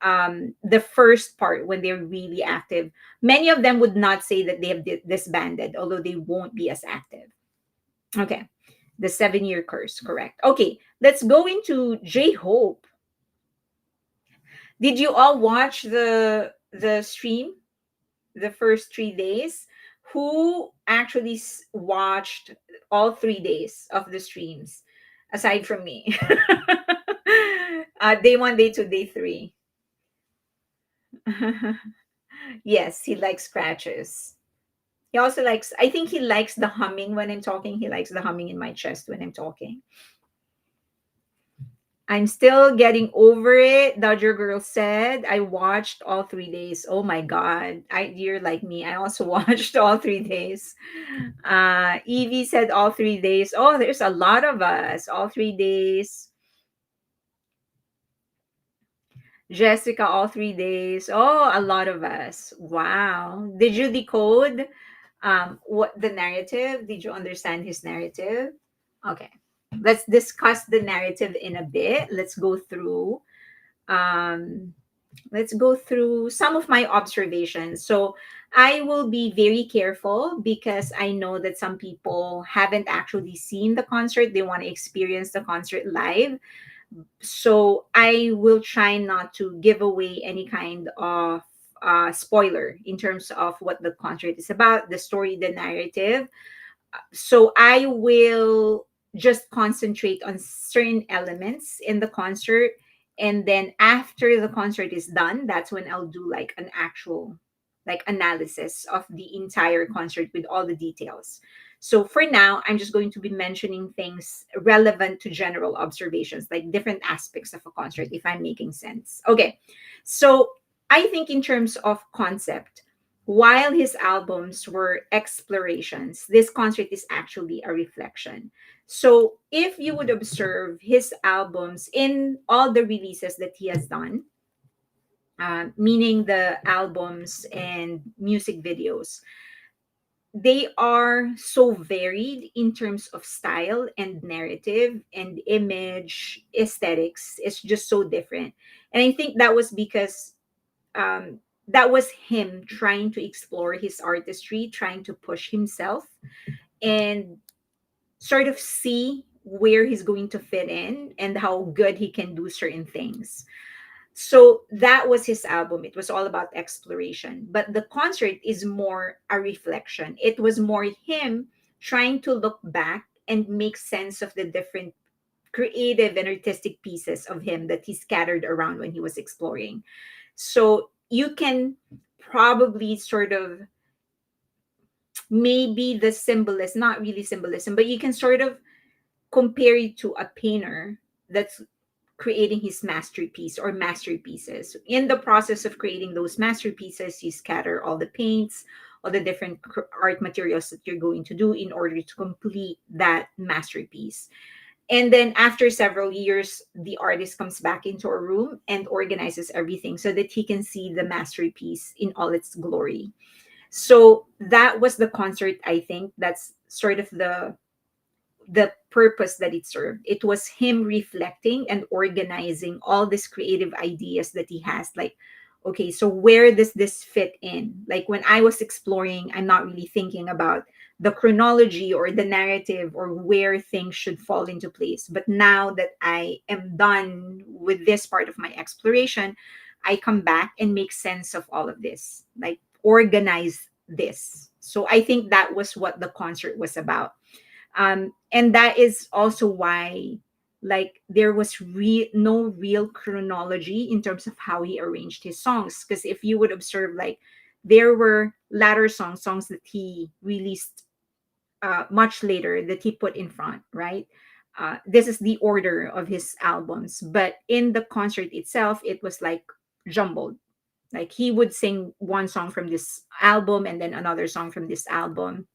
S1: the first part when they're really active. Many of them would not say that they have disbanded, although they won't be as active. Okay, the 7 year curse, correct. Okay, let's go into J Hope. Did you all watch the stream the first 3 days? Who actually watched all 3 days of the streams aside from me? Day one, day two, day three. Yes, he likes scratches. He also likes, I think he likes the humming when I'm talking. He likes the humming in my chest when I'm talking. I'm still getting over it. Dodger Girl said, I watched all 3 days. Oh my God. You're like me. I also watched all 3 days. Evie said all 3 days. Oh, there's a lot of us. All 3 days. Jessica, all 3 days. Oh, a lot of us. Wow. Did you decode what the narrative? Did you understand his narrative? Okay. Let's discuss the narrative in a bit. Um let's go through some of my observations. So I will be very careful because I know that some people haven't actually seen the concert. They want to experience the concert live. So I will try not to give away any kind of spoiler in terms of what the concert is about, the story, the narrative. So I will. just concentrate on certain elements in the concert, and then after the concert is done, that's when I'll do like an actual like analysis of the entire concert with all the details. So for now, I'm just going to be mentioning things relevant to general observations, like different aspects of a concert, if I'm making sense. Okay. So I think in terms of concept, while his albums were explorations, this concert is actually a reflection. So if you would observe his albums in all the releases that he has done, meaning the albums and music videos, they are so varied in terms of style and narrative and image, aesthetics. It's just so different. And I think that was because that was him trying to explore his artistry, trying to push himself and sort of see where he's going to fit in and how good he can do certain things. So that was his album. It was all about exploration. But the concert is more a reflection. It was more him trying to look back and make sense of the different creative and artistic pieces of him that he scattered around when he was exploring. So you can probably sort of, maybe the symbolism, not really symbolism, but you can sort of compare it to a painter that's creating his masterpiece or masterpieces. In the process of creating those masterpieces, you scatter all the paints, all the different art materials that you're going to do in order to complete that masterpiece. And then after several years, the artist comes back into a room and organizes everything so that he can see the masterpiece in all its glory. So that was the concert. I think that's sort of the purpose that it served. It was him reflecting and organizing all these creative ideas that he has. Like, okay, so where does this fit in? Like when I was exploring, I'm not really thinking about the chronology or the narrative or where things should fall into place. But now that I am done with this part of my exploration, I come back and make sense of all of this, like organize this. So I think that was what the concert was about. And that is also why like there was no real chronology in terms of how he arranged his songs, because if you would observe, like there were latter songs that he released much later that he put in front, right? This is the order of his albums, but in the concert itself it was like jumbled. Like he would sing one song from this album and then another song from this album.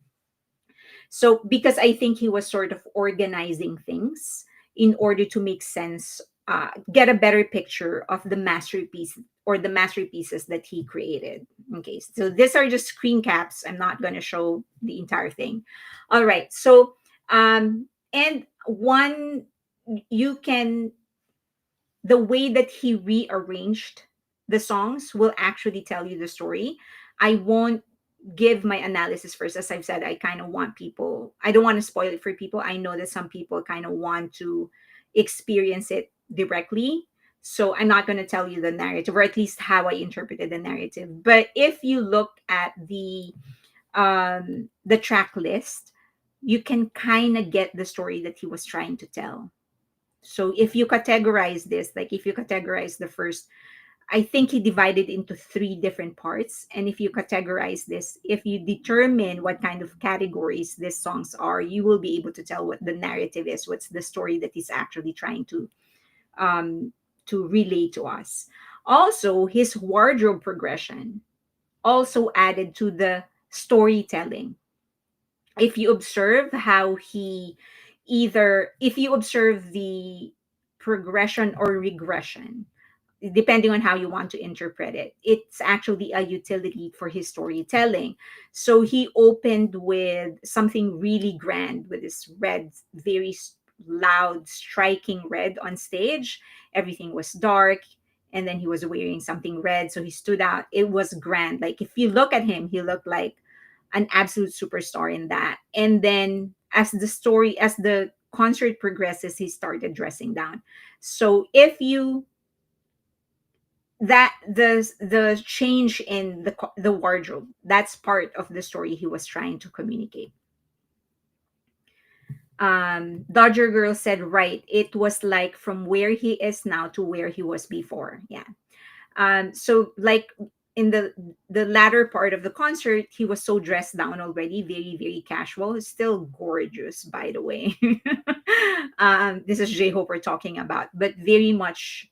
S1: So, because I think he was sort of organizing things in order to make sense, get a better picture of the masterpiece or the masterpieces that he created. Okay, so these are just screen caps. I'm not going to show the entire thing. All right, so, and one, you can, the way that he rearranged the songs will actually tell you the story. I won't give my analysis first. As I've said, I kind of want people, I don't want to spoil it for people. I know that some people kind of want to experience it directly. So I'm not going to tell you the narrative, or at least how I interpreted the narrative. But if you look at the track list, you can kind of get the story that he was trying to tell. So if you categorize this, like if you categorize the first, I think he divided into three different parts. And if you categorize this, if you determine what kind of categories these songs are, you will be able to tell what the narrative is, what's the story that he's actually trying um, to relay to us. Also, his wardrobe progression also added to the storytelling. If you observe how he either, if you observe the progression or regression, depending on how you want to interpret it, it's actually a utility for his storytelling. So he opened with something really grand with this red, very loud, striking red on stage. Everything was dark. And then he was wearing something red. So he stood out. It was grand. Like if you look at him, he looked like an absolute superstar in that. And then as the concert progresses, he started dressing down. So if you that the change in the wardrobe, that's part of the story he was trying to communicate. Dodger Girl said, right, it was like from where he is now to where he was before. Yeah. So like in the latter part of the concert, he was so dressed down already, very, very casual. He's still gorgeous, by the way. This is J-Hope we're talking about, but very much,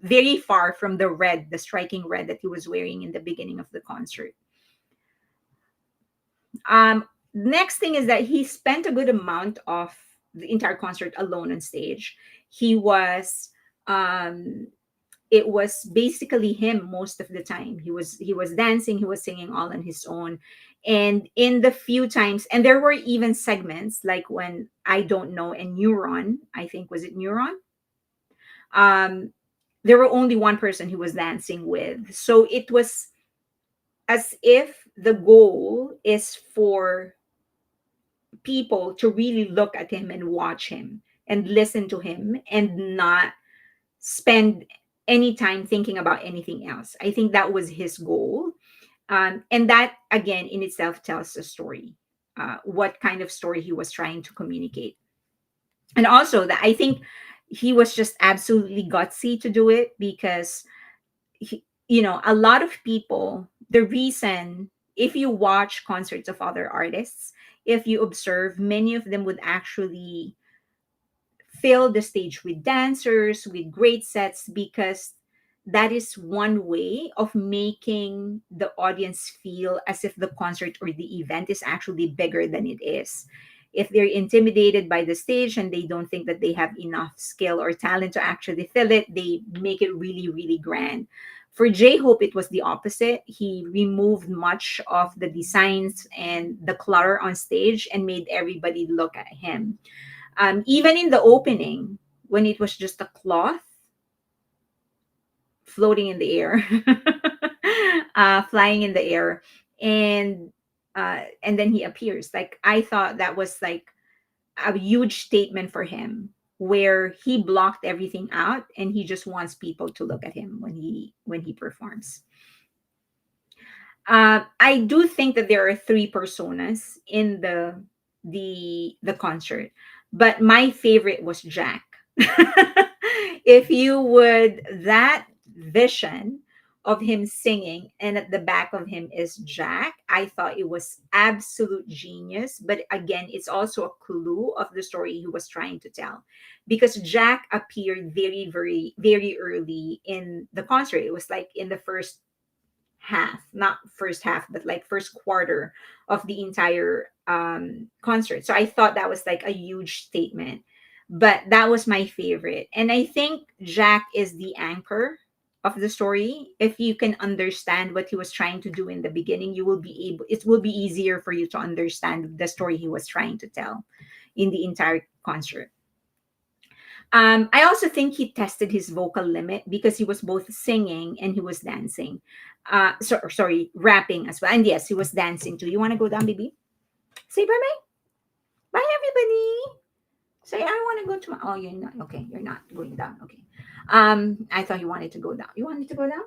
S1: very far from the red, the striking red that he was wearing in the beginning of the concert. Next thing is that he spent a good amount of the entire concert alone on stage. He was um it was basically him most of the time. He was dancing, he was singing all on his own. And in the few times, and there were even segments like when I Don't Know and Neuron, I think, was it Neuron? Um there were only one person he was dancing with. So it was as if the goal is for people to really look at him and watch him and listen to him and not spend any time thinking about anything else. I think that was his goal. And that, again, in itself tells a story, what kind of story he was trying to communicate. And also, that I think he was just absolutely gutsy to do it because a lot of people, the reason, if you watch concerts of other artists, if you observe, many of them would actually fill the stage with dancers, with great sets, because that is one way of making the audience feel as if the concert or the event is actually bigger than it is. If they're intimidated by the stage and they don't think that they have enough skill or talent to actually fill it, they make it really, really grand. For J Hope, it was the opposite. He removed much of the designs and the clutter on stage and made everybody look at him. Even in the opening, when it was just a cloth floating in the air, flying in the air, and then he appears. Like, I thought that was like a huge statement for him, where he blocked everything out and he just wants people to look at him when he performs. I do think that there are three personas in the concert, but my favorite was Jack. If you would, that vision of him singing and at the back of him is Jack, I thought it was absolute genius. But again, it's also a clue of the story he was trying to tell, because Jack appeared very, very, very early in the concert. It was like in the first half, not first half, but like first quarter of the entire concert. So I thought that was like a huge statement. But that was my favorite. And I think Jack is the anchor of the story. If you can understand what he was trying to do in the beginning, it will be easier for you to understand the story he was trying to tell in the entire concert. I also think he tested his vocal limit because he was both singing and he was dancing. Sorry, rapping as well. And yes, he was dancing too. You want to go down, baby? Say bye bye. Bye, everybody. Say, I want to go to my. Oh, you're not. Okay, you're not going down. Okay. I thought you wanted to go down. You wanted to go down?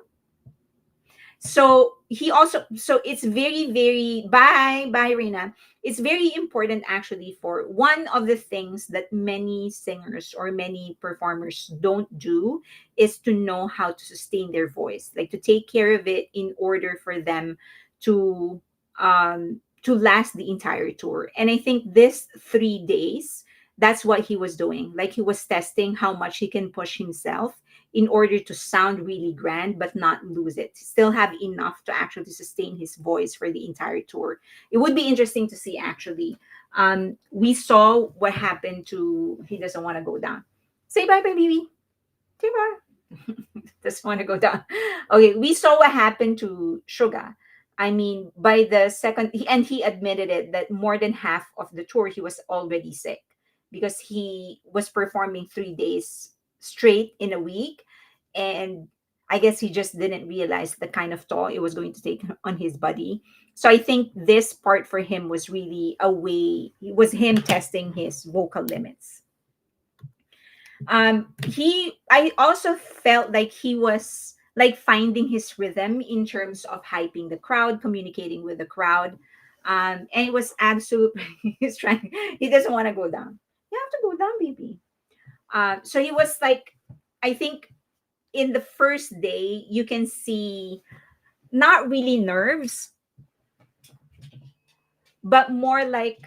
S1: So it's very, very, bye Rina. It's very important actually. For one of the things that many singers or many performers don't do is to know how to sustain their voice, like to take care of it in order for them to last the entire tour. And I think this 3 days, that's what he was doing. Like, he was testing how much he can push himself in order to sound really grand but not lose it, still have enough to actually sustain his voice for the entire tour. It would be interesting to see actually. We saw what happened to, he doesn't want to go down. Say bye bye, baby. Say bye. Doesn't want to go down. Okay, we saw what happened to Suga. I mean, by the second, and he admitted it, that more than half of the tour he was already sick because he was performing 3 days straight in a week. And I guess he just didn't realize the kind of toll it was going to take on his body. So I think this part for him was really a way, it was him testing his vocal limits. I also felt like he was like finding his rhythm in terms of hyping the crowd, communicating with the crowd. And it was absolutely he's trying. He doesn't want to go down. You have to go down, baby. So he was like, I think in the first day you can see not really nerves, but more like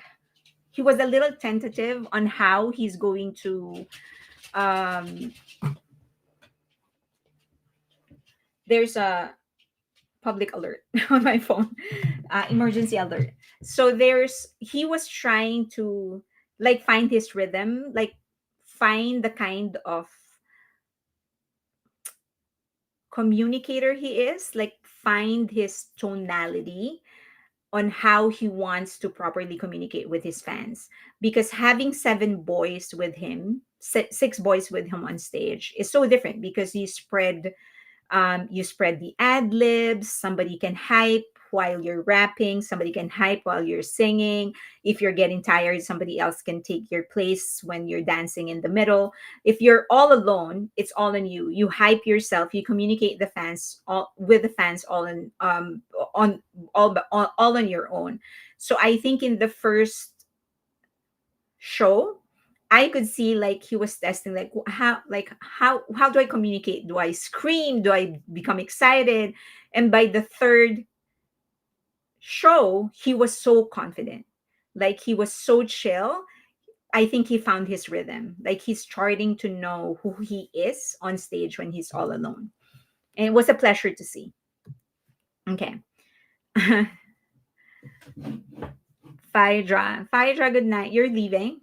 S1: he was a little tentative on how he's going to. Um, there's a public alert on my phone, emergency alert. So he was trying to like find his rhythm, like find the kind of communicator he is, like find his tonality on how he wants to properly communicate with his fans. Because having seven boys with him, six boys with him on stage is so different because you spread the ad libs. Somebody can hype while you're rapping. Somebody can hype while you're singing. If you're getting tired, somebody else can take your place when you're dancing in the middle. If you're all alone, it's all on you. You hype yourself. You communicate the fans all with the fans all in on all on your own. So I think in the first show, I could see like he was testing how do I communicate? Do I scream? Do I become excited? And by the third show, he was so confident. Like he was so chill. I think he found his rhythm. Like he's starting to know who he is on stage when he's all alone. And it was a pleasure to see. Okay. Phaedra, good night. You're leaving.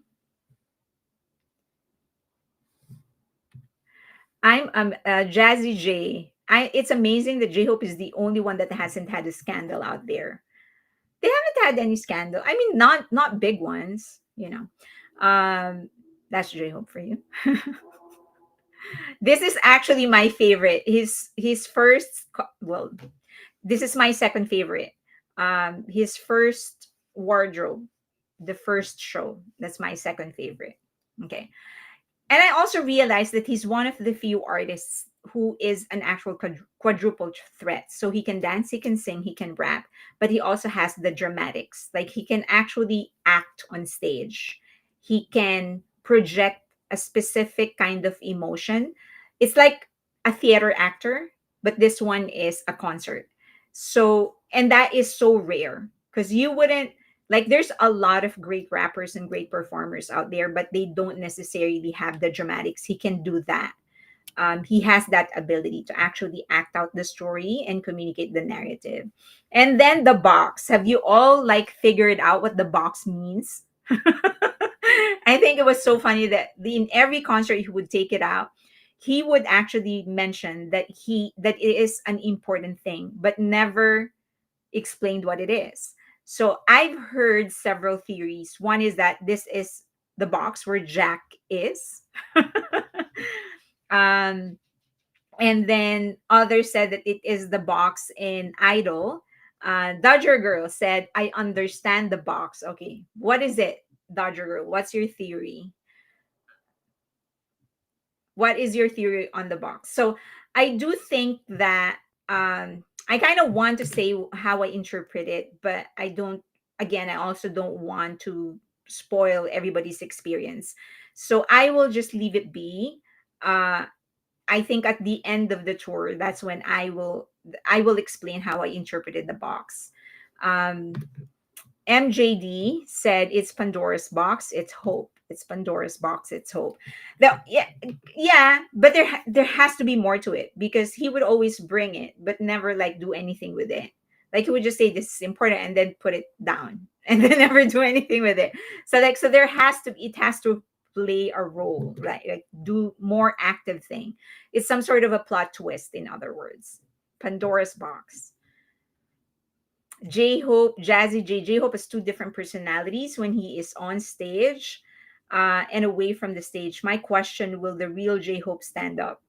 S1: I'm Jazzy J. It's amazing that J Hope is the only one that hasn't had a scandal out there. They haven't had any scandal. I mean, not big ones, you know. That's J Hope for you. This is actually my favorite. His first well, this is my second favorite. His first wardrobe, the first show. That's my second favorite. Okay. And I also realized that he's one of the few artists who is an actual quadruple threat. So he can dance, he can sing, he can rap, but he also has the dramatics. Like he can actually act on stage. He can project a specific kind of emotion. It's like a theater actor, but this one is a concert. So, and that is so rare because you wouldn't like there's a lot of great rappers and great performers out there, but they don't necessarily have the dramatics. He can do that. He has that ability to actually act out the story and communicate the narrative. And then the box, have you all like figured out what the box means? I think it was so funny that in every concert he would take it out, he would actually mention that it is an important thing, but never explained what it is. So I've heard several theories. One is that this is the box where Jack is. um, and then others said that it is the box in Idol. Dodger Girl said, I understand the box. Okay, what is it, Dodger Girl? What's your theory? What is your theory on the box? So I do think that I kind of want to say how I interpret it, but I don't. Again, I also don't want to spoil everybody's experience, so I will just leave it be. uh I think at the end of the tour, that's when I will explain how I interpreted the box. um MJD said it's Pandora's box, it's hope. It's Pandora's box, it's hope. Yeah, yeah, but there has to be more to it because he would always bring it, but never like do anything with it. Like he would just say this is important and then put it down and then never do anything with it. So there has to it has to play a role, right? Like do more active thing. It's some sort of a plot twist, in other words. Pandora's box. J Hope, Jazzy J Hope has two different personalities when he is on stage and away from the stage. My question: will the real J Hope stand up?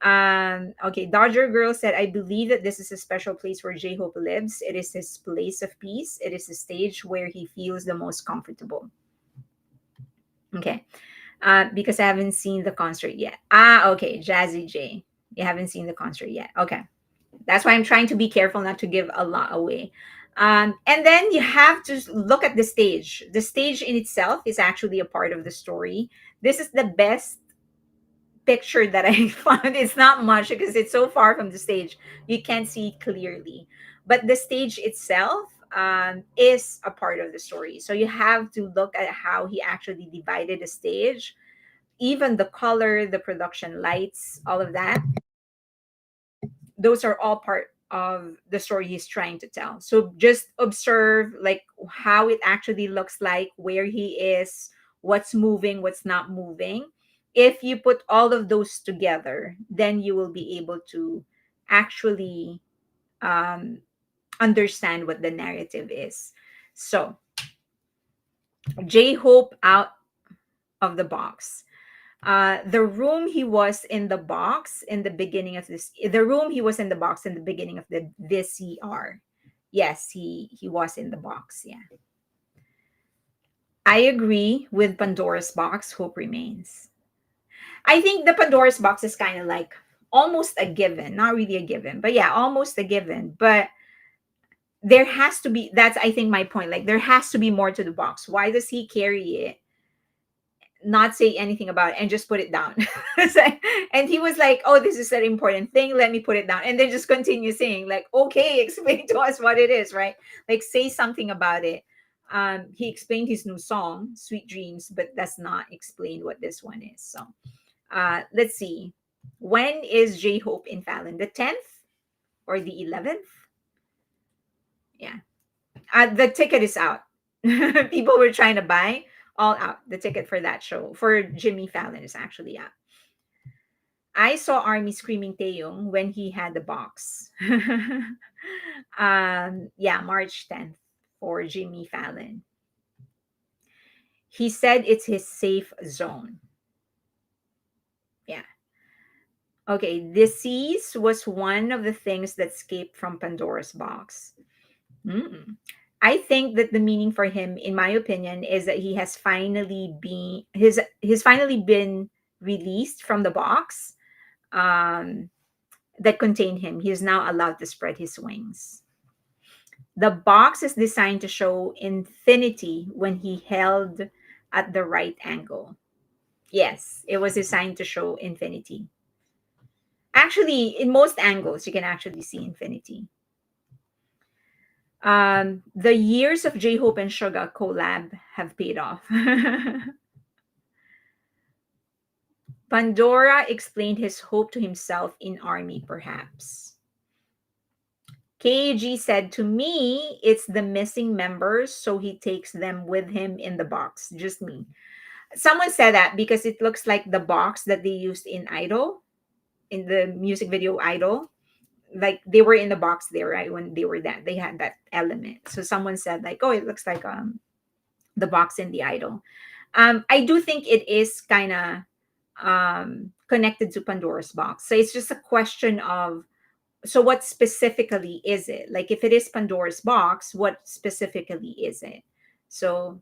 S1: Okay, Dodger Girl said, I believe that this is a special place where J Hope lives. It is his place of peace. It is a stage where he feels the most comfortable. Okay, because I haven't seen the concert yet. Okay, Jazzy J. You haven't seen the concert yet. Okay. That's why I'm trying to be careful not to give a lot away. And then you have to look at the stage. The stage in itself is actually a part of the story. This is the best picture that I found. It's not much because it's so far from the stage, you can't see it clearly. But the stage itself is a part of the story. So you have to look at how he actually divided the stage, even the color, the production lights, all of that. Those are all part of the story he's trying to tell. So just observe like how it actually looks like, where he is, what's moving, what's not moving. If you put all of those together, then you will be able to actually um, understand what the narrative is. So J Hope out of the box. The room he was in the box in the beginning of this, the room he was in the box in the beginning of the VCR. Yes, he was in the box. Yeah, I agree with Pandora's box. Hope remains. I think the Pandora's box is kind of like almost a given, not really a given, but yeah, almost a given. But there has to be. That's I think my point. Like there has to be more to the box. Why does he carry it, not say anything about it and just put it down? And he was like, oh, this is an important thing, let me put it down, and then just continue saying like, okay, explain to us what it is, right? Like say something about it. He explained his new song Sweet Dreams, but does not explain what this one is. So let's see, when is J-Hope in Fallon? The 10th or the 11th? Yeah. The ticket is out. People were trying to buy, all out. The ticket for that show for Jimmy Fallon is actually out. I saw Army screaming Taeyong when he had the box. Yeah, March 10th for Jimmy Fallon. He said it's his safe zone. Yeah. Okay, disease was one of the things that escaped from Pandora's box. Mm. I think that the meaning for him, in my opinion, is that he has finally been he's finally been released from the box um, that contained him. He is now allowed to spread his wings. The box is designed to show infinity when he held at the right angle. Yes, it was designed to show infinity. Actually, in most angles, you can actually see infinity. The years of J Hope and Suga collab have paid off. Pandora explained his hope to himself in Army, perhaps. KG said, to me, it's the missing members, so he takes them with him in the box. Just me. Someone said that because it looks like the box that they used in Idol, in the music video Idol. Like they were in the box there, right? When they were that, they had that element. So someone said, like, oh, it looks like the box in the Idol. I do think it is kind of connected to Pandora's box. So it's just a question of, so what specifically is it? Like if it is Pandora's box, what specifically is it? So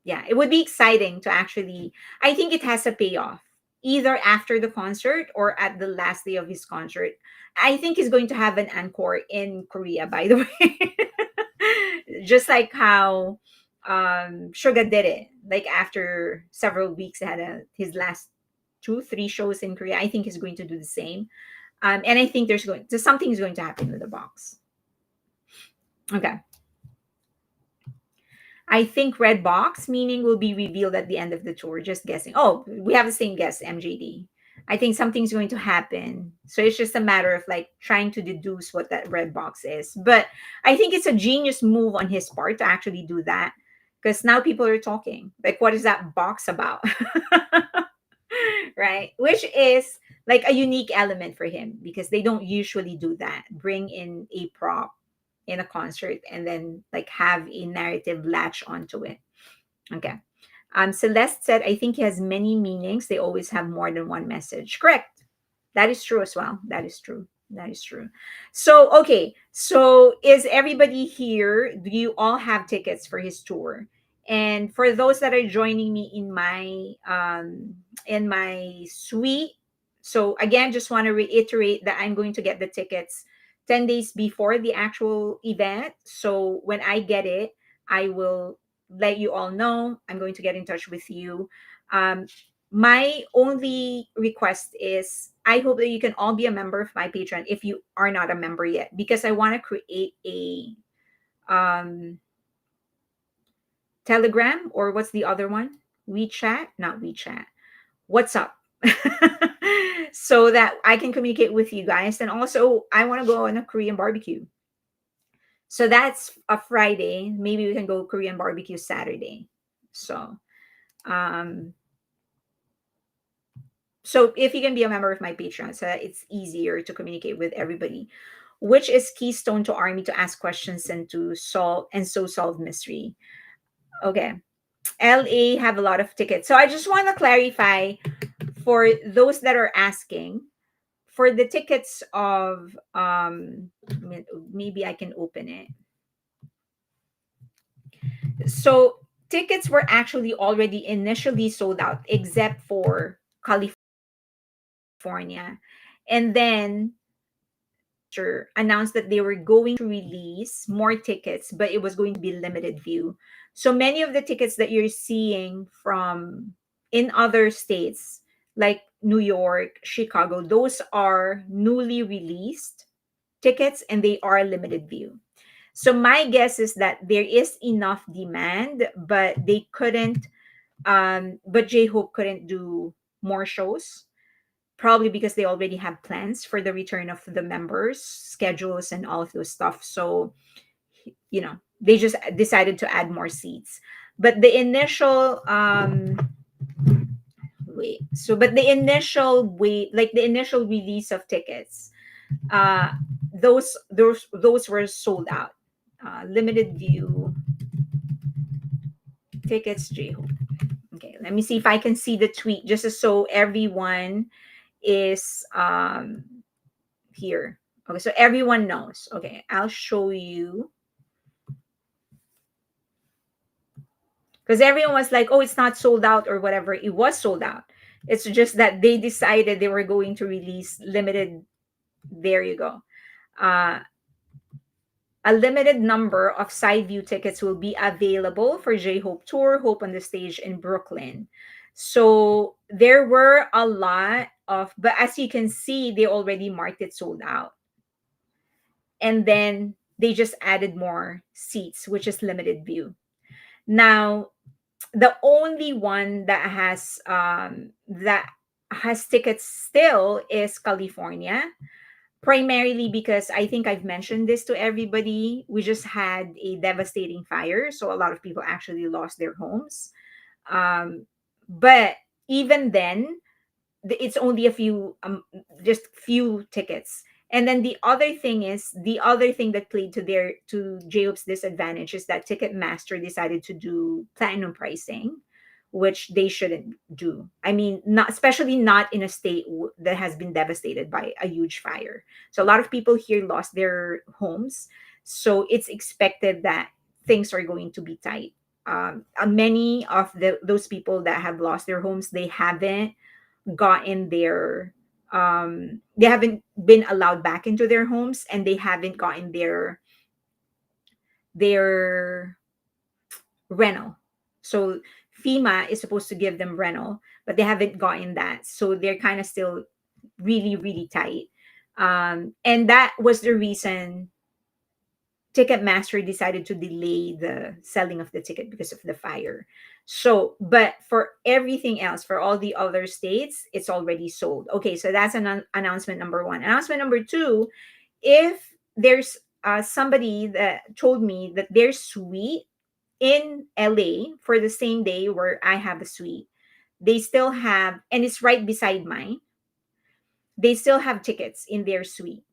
S1: yeah, it would be exciting to actually, I think it has a payoff either after the concert or at the last day of his concert. I think he's going to have an encore in Korea, by the way. Just like how Suga did it. Like after several weeks, had his last 2 3 shows in Korea. I think he's going to do the same. And I think there's something is going to happen with the box. Okay. I think red box meaning will be revealed at the end of the tour. Just guessing. Oh, we have the same guess, MJD. I think something's going to happen. So it's just a matter of like trying to deduce what that red box is. But I think it's a genius move on his part to actually do that. Because now people are talking. Like, what is that box about? Right? Which is like a unique element for him because they don't usually do that. Bring in a prop in a concert and then like have a narrative latch onto it. Okay. Celeste said, I think he has many meanings. They always have more than one message. Correct. That is true as well. That is true. That is true. So, okay. So, is everybody here? Do you all have tickets for his tour? And for those that are joining me in my suite, so again, just want to reiterate that I'm going to get the tickets 10 days before the actual event. So when I get it, I will let you all know. I'm going to get in touch with you. Um, my only request is I hope that you can all be a member of my Patreon if you are not a member yet, because I want to create a um, Telegram, or what's the other one? WeChat, not WeChat. What's up? So that I can communicate with you guys. And also, I want to go on a Korean barbecue. So that's a Friday. Maybe we can go Korean barbecue Saturday. So, um, so if you can be a member of my Patreon, so that it's easier to communicate with everybody, which is keystone to Army to ask questions and to solve mystery. Okay. LA have a lot of tickets. So I just want to clarify for those that are asking for the tickets of maybe I can open it. So tickets were actually already initially sold out except for California. And then announced that they were going to release more tickets, but it was going to be limited view. So many of the tickets that you're seeing from in other states like New York, Chicago, those are newly released tickets and they are limited view. So my guess is that there is enough demand, but they couldn't but J-Hope couldn't do more shows, probably because they already have plans for the return of the members schedules and all of those stuff. So they just decided to add more seats. But the initial wait so but the initial wait like the initial release of tickets, uh those were sold out. Limited view tickets, J-Hope. Okay, let me see if I can see the tweet just so everyone is here. Okay, so everyone knows. Okay, I'll show you, because everyone was like, oh, it's not sold out or whatever. It was sold out. It's just that they decided they were going to release limited. There you go. uh a limited number of side view tickets will be available for J-Hope tour Hope on the Stage in Brooklyn. So there were a lot of, but as you can see, they already marked it sold out. And then they just added more seats, which is limited view. Now, the only one that has tickets still is California, primarily because I think I've mentioned this to everybody. We just had a devastating fire, so a lot of people actually lost their homes. But even then, it's only a few, just few tickets. And then the other thing that played to J-Hope's disadvantage is that Ticketmaster decided to do platinum pricing, which they shouldn't do. I mean, not especially not in a state that has been devastated by a huge fire. So a lot of people here lost their homes. So it's expected that things are going to be tight. Many of those people that have lost their homes, gotten their they haven't been allowed back into their homes, and they haven't gotten their rental. So FEMA is supposed to give them rental, but they haven't gotten that. So they're kind of still really, really tight. And that was the reason Ticketmaster decided to delay the selling of the ticket because of the fire. So, but for everything else, for all the other states, it's already sold. Okay, so that's an announcement number one. Announcement number two, if there's somebody that told me that their suite in LA for the same day where I have a suite, they still have, and it's right beside mine, they still have tickets in their suite.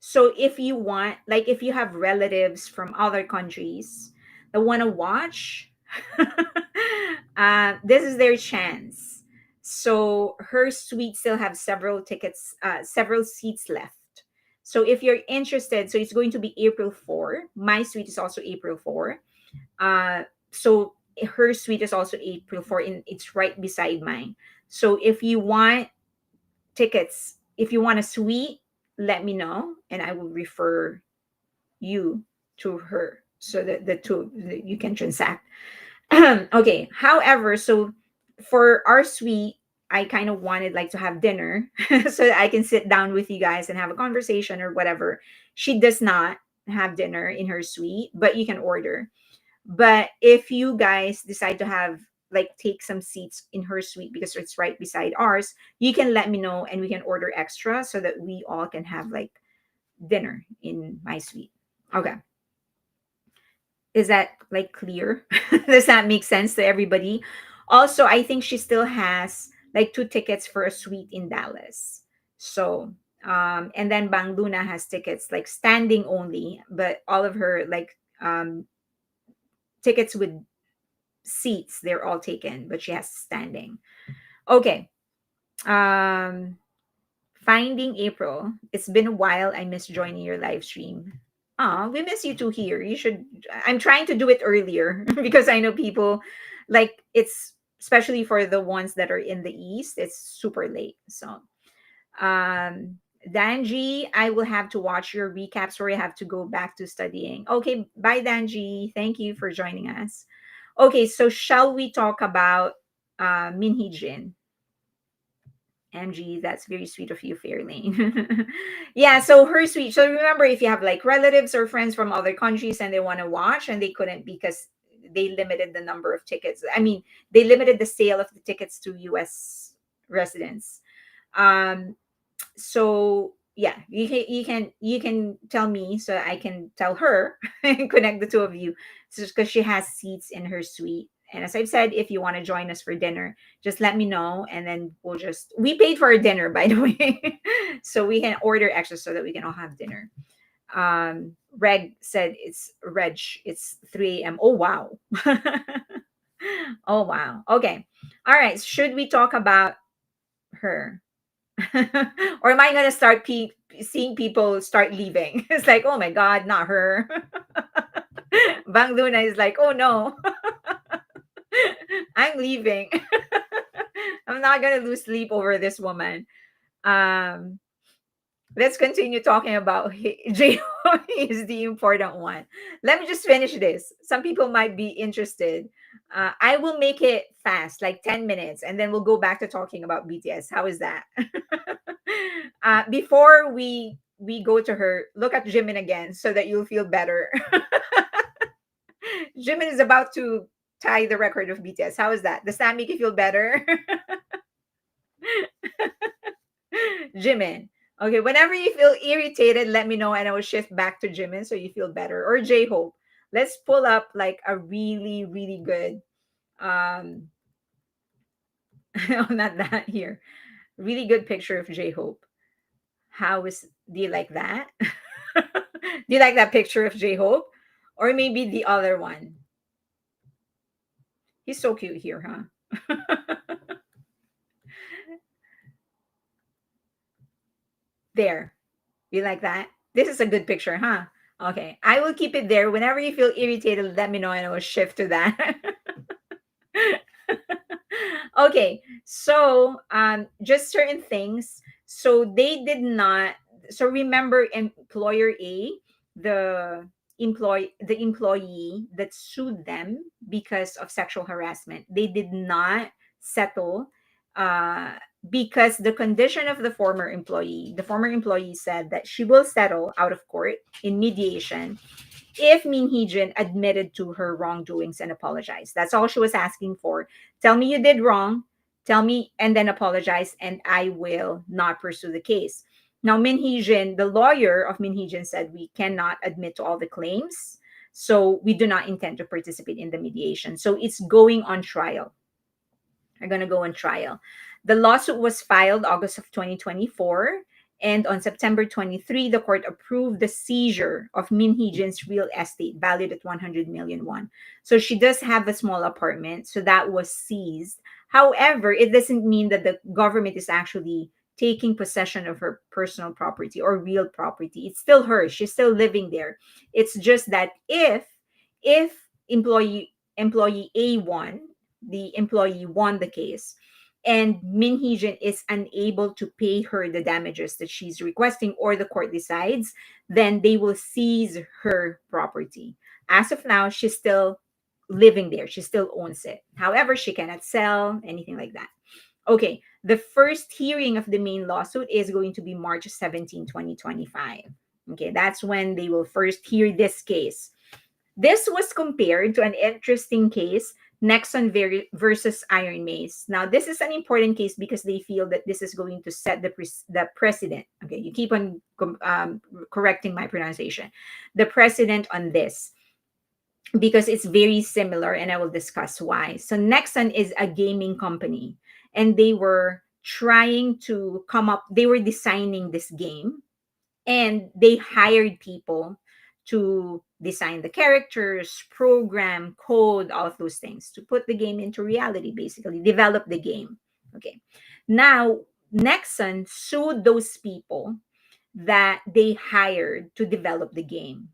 S1: So if you want, like if you have relatives from other countries that want to watch, this is their chance. So her suite still have several seats left. So if you're interested, so it's going to be April 4. My suite is also April 4. So her suite is also April 4, and it's right beside mine. So if you want tickets, if you want a suite, let me know and I will refer you to her so that the two you can transact. Okay. However, so for our suite, I kind of wanted like to have dinner so that I can sit down with you guys and have a conversation or whatever. She does not have dinner in her suite, but you can order. But if you guys decide to have like take some seats in her suite because it's right beside ours, you can let me know and we can order extra so that we all can have like dinner in my suite. Okay. Is that like clear? Does that make sense to everybody? Also, I think she still has like two tickets for a suite in Dallas. So, and then Bang Luna has tickets like standing only, but all of her like tickets with seats, they're all taken, but she has standing. Okay. Um, Finding April. It's been a while. I miss joining your live stream. We miss you too here. You should. I'm trying to do it earlier because I know people like it's especially for the ones that are in the east. It's super late. So, um, Danji, I will have to watch your recaps or I have to go back to studying. Okay, bye, Danji. Thank you for joining us. Okay, so shall we talk about Min Hee Jin? MG, that's very sweet of you, Fairlane. Yeah, so her sweet. So remember, if you have like relatives or friends from other countries and they want to watch and they couldn't because they limited the number of tickets. I mean, they limited the sale of the tickets to US residents. Um, so yeah, you can tell me so I can tell her and connect the two of you. So because she has seats in her suite. And as I've said, if you want to join us for dinner, just let me know and then we paid for our dinner by the way. So we can order extra so that we can all have dinner. Reg said it's 3 a.m. Oh wow. Oh wow. Okay. All right. Should we talk about her? Or am I gonna start seeing people start leaving? It's like, oh my god, not her. Bang Luna is like, oh no, I'm leaving. I'm not gonna lose sleep over this woman. Um, let's continue talking about J is the important one. Let me just finish this. Some people might be interested. I will make it fast, like 10 minutes, and then we'll go back to talking about BTS. How is that? Before we go to her, look at Jimin again so that you'll feel better. Jimin is about to tie the record of BTS. How is that? Does that make you feel better? Jimin. Okay, whenever you feel irritated, let me know and I will shift back to Jimin so you feel better. Or J Hope. Let's pull up like a really, really good um oh, not that here. Really good picture of J Hope. Do you like that? Do you like that picture of J Hope? Or maybe the other one? He's so cute here, huh? There. You like that? This is a good picture, huh? Okay. I will keep it there. Whenever you feel irritated, let me know and I will shift to that. Okay. So just certain things. So they did not so remember employer A, the employee that sued them because of sexual harassment. They did not settle uh because the condition of the former employee said that she will settle out of court in mediation if Min Hee-jin admitted to her wrongdoings and apologized. That's all she was asking for. Tell me you did wrong, tell me, and then apologize, and I will not pursue the case. Now, Min Hee-jin, the lawyer of Min Hee-jin, said we cannot admit to all the claims, so we do not intend to participate in the mediation. So it's going on trial are going to go on trial. The lawsuit was filed August of 2024. And on September 23, the court approved the seizure of Min Hee-jin's real estate valued at 100 million won. So she does have a small apartment. So that was seized. However, it doesn't mean that the government is actually taking possession of her personal property or real property. It's still hers. She's still living there. It's just that if employee A won, the employee won the case, and Min Hee-jin is unable to pay her the damages that she's requesting, or the court decides, then they will seize her property. As of now, she's still living there. She still owns it. However, she cannot sell anything like that. Okay, the first hearing of the main lawsuit is going to be March 17, 2025. Okay, that's when they will first hear this case. This was compared to an interesting case, Nexon versus Iron Mace. Now, this is an important case because they feel that this is going to set the precedent. Okay, you keep on correcting my pronunciation. The precedent on this, because it's very similar, and I will discuss why. So, Nexon is a gaming company, and they were trying to come up, they were designing this game, and they hired people to design the characters, program, code, all of those things to put the game into reality, basically develop the game. Okay, now Nexon sued those people that they hired to develop the game.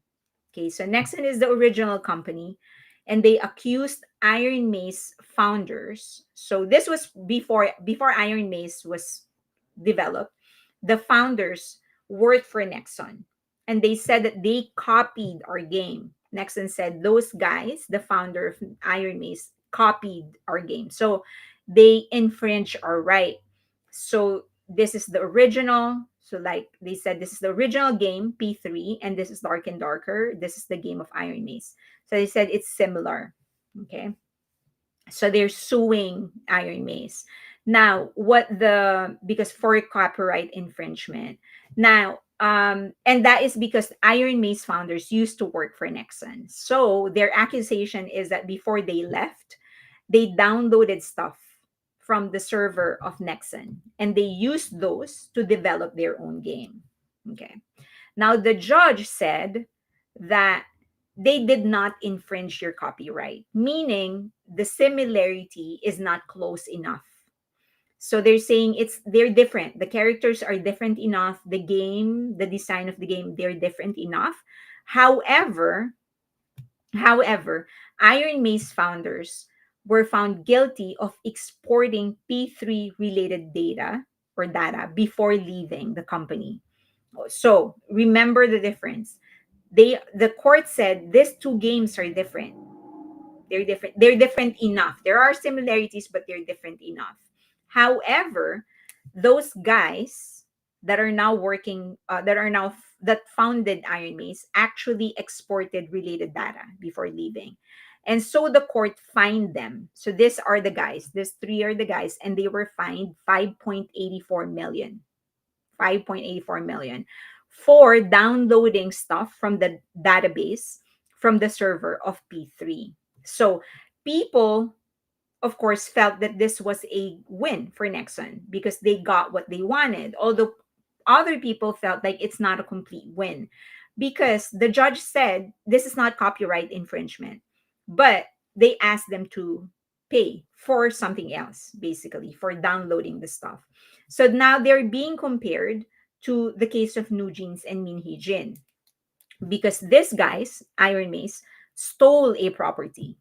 S1: Okay, so Nexon is the original company, and they accused Iron Mace founders. So this was before Iron Mace was developed. The founders worked for Nexon, and they said that they copied our game. Nexon said those guys, the founder of Iron Mace, copied our game. So they infringe our right. So this is the original. So like they said, this is the original game, P3, and this is Dark and Darker. This is the game of Iron Mace. So they said it's similar. Okay. So they're suing Iron Mace. Now, because for copyright infringement. Now, and that is because Iron Mace founders used to work for Nexon. So their accusation is that before they left, they downloaded stuff from the server of Nexon, and they used those to develop their own game. Okay. Now, the judge said that they did not infringe your copyright, meaning the similarity is not close enough. So they're saying they're different. The characters are different enough. The game, the design of the game, they're different enough. However, However, Iron Mace founders were found guilty of exporting P3 related data before leaving the company. So remember the difference. The court said these two games are different. They're different. They're different enough. There are similarities, but they're different enough. However, those guys that are now working, that founded Iron Mace, actually exported related data before leaving. And so the court fined them. So these are the guys. These three are the guys, and they were fined 5.84 million. 5.84 million for downloading stuff from the database from the server of P3. So people, of course, felt that this was a win for Nexon because they got what they wanted. Although other people felt like it's not a complete win because the judge said this is not copyright infringement, but they asked them to pay for something else, basically, for downloading the stuff. So now they're being compared to the case of New Jeans and Min Hee Jin because these guys, Iron Mace, stole a property.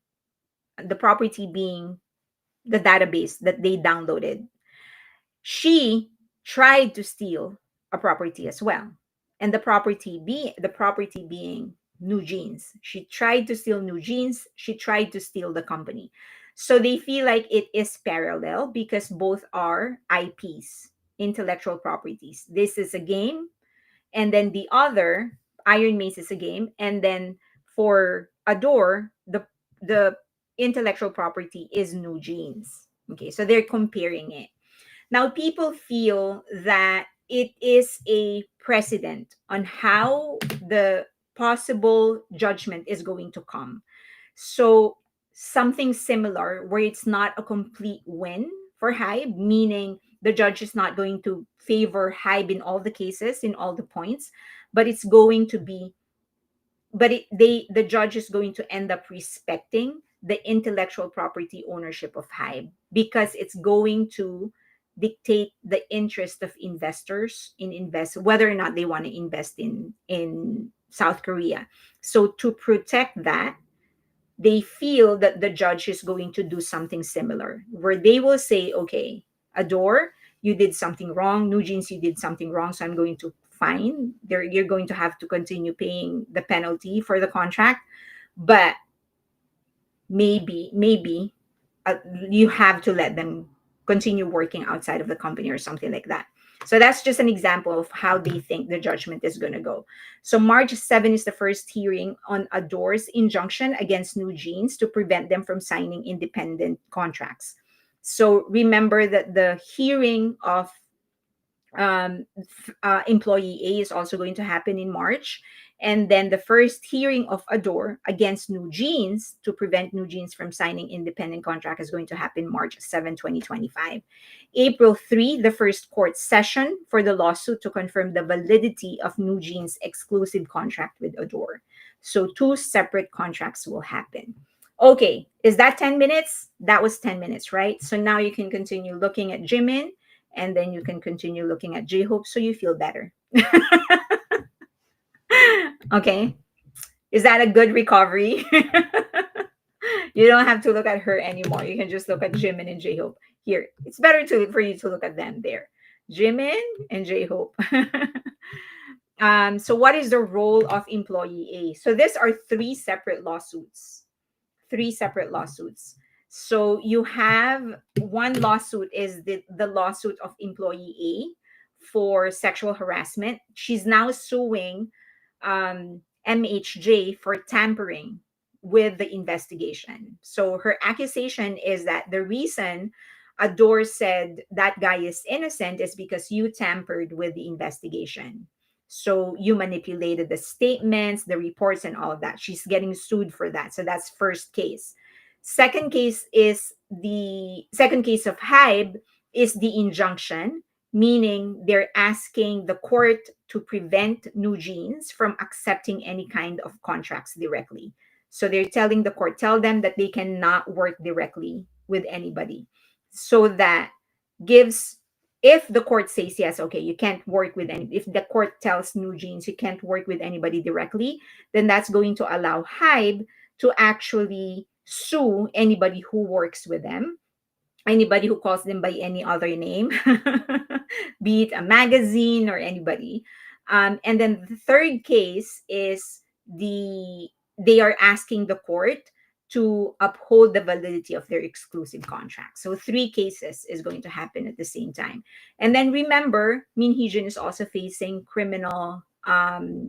S1: The property being the database that they downloaded. She tried to steal a property as well. And the property being New Jeans. She tried to steal New Jeans. She tried to steal the company. So they feel like it is parallel because both are IPs, intellectual properties. This is a game, and then the other, Iron Mace, is a game, and then for Adore, the intellectual property is New Jeans. Okay, so they're comparing it. Now, people feel that it is a precedent on how the possible judgment is going to come. So, something similar where it's not a complete win for Hybe, meaning the judge is not going to favor Hybe in all the cases, in all the points, but it's going to be but the judge is going to end up respecting the intellectual property ownership of Hybe because it's going to dictate the interest of investors in invest whether or not they want to invest in South Korea. So to protect that, they feel that the judge is going to do something similar where they will say, okay, Adore, you did something wrong. New Jeans, you did something wrong. So I'm going to fine. You're going to have to continue paying the penalty for the contract. But maybe uh, you have to let them continue working outside of the company or something like that. So that's just an example of how they think the judgment is going to go. So March 7 is the first hearing on Adore's injunction against New Jeans to prevent them from signing independent contracts. So remember that the hearing of employee A is also going to happen in March. And then the first hearing of Adore against New Jeans to prevent New Jeans from signing independent contract is going to happen March 7, 2025. April 3, the first court session for the lawsuit to confirm the validity of New Jeans' exclusive contract with Adore. So two separate contracts will happen. Okay, is that 10 minutes? That was 10 minutes, right? So now you can continue looking at Jimin, and then you can continue looking at J-Hope so you feel better. Okay. Is that a good recovery? You don't have to look at her anymore. You can just look at Jimin and J-Hope. Here, it's better for you to look at them there. Jimin and J-Hope. So what is the role of employee A? So these are three separate lawsuits. Three separate lawsuits. So you have one lawsuit is the lawsuit of employee A for sexual harassment. She's now suing MHJ for tampering with the investigation. So her accusation is that the reason Adore said that guy is innocent is because you tampered with the investigation. So you manipulated the statements, the reports, and all of that. She's getting sued for that. So that's first case. Second case of Hybe is the injunction, meaning they're asking the court to prevent New Jeans from accepting any kind of contracts directly. So they're telling the court, tell them that they cannot work directly with anybody. So that gives, if the court says yes, okay, you can't work with any, if the court tells New Jeans you can't work with anybody directly, then that's going to allow Hybe to actually sue anybody who works with them, anybody who calls them by any other name, be it a magazine or anybody. And then the third case is they are asking the court to uphold the validity of their exclusive contract. So three cases is going to happen at the same time. And then remember, Min Heejun is also facing criminal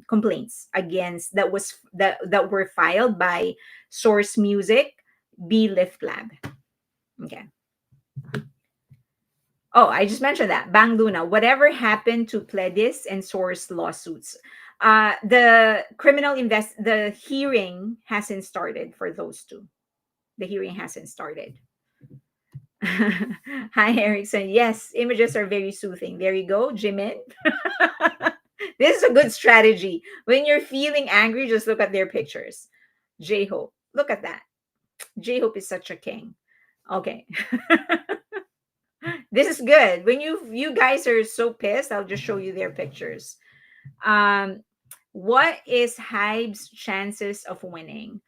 S1: complaints against that were filed by Source Music, B Lift Lab. Okay. Oh, I just mentioned that. Bang Luna. Whatever happened to Pledis and Source lawsuits? The hearing hasn't started for those two. The hearing hasn't started. Hi, Erickson. Yes, images are very soothing. There you go, Jimin. This is a good strategy. When you're feeling angry, just look at their pictures. J-Hope. Look at that. J-Hope is such a king. Okay. This is good. When you guys are so pissed, I'll just show you their pictures. What is Hybe's chances of winning?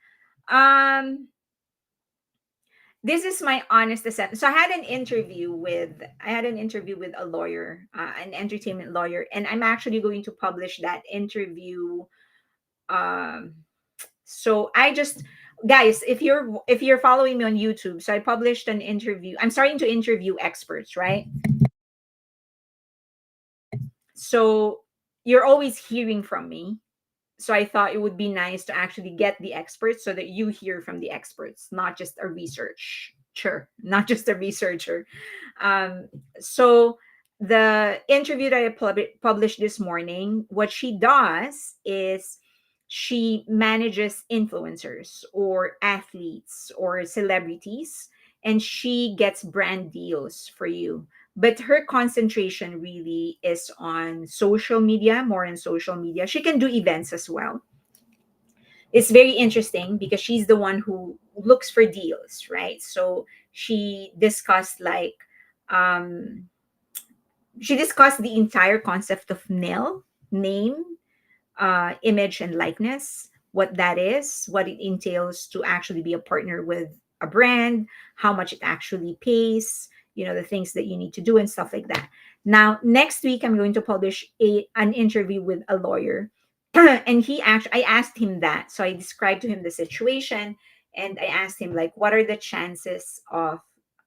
S1: This is my honest assessment. So I had an interview with a lawyer, an entertainment lawyer, and I'm actually going to publish that interview. Um, so I just, guys, if you're following me on YouTube, so I published an interview. I'm starting to interview experts, right? So you're always hearing from me. So I thought it would be nice to actually get the experts so that you hear from the experts, not just a researcher, not just a researcher. So the interview that I published this morning, what she does is she manages influencers or athletes or celebrities, and she gets brand deals for you. But her concentration really is on social media, more on social media. She can do events as well. It's very interesting because she's the one who looks for deals, right? So um she discussed the entire concept of nil, name, image, and likeness, what that is, what it entails to actually be a partner with a brand, how much it actually pays, the things that you need to do and stuff like that. Now, next week, I'm going to publish an interview with a lawyer. And I asked him that. So I described to him the situation, and I asked him, like, what are the chances of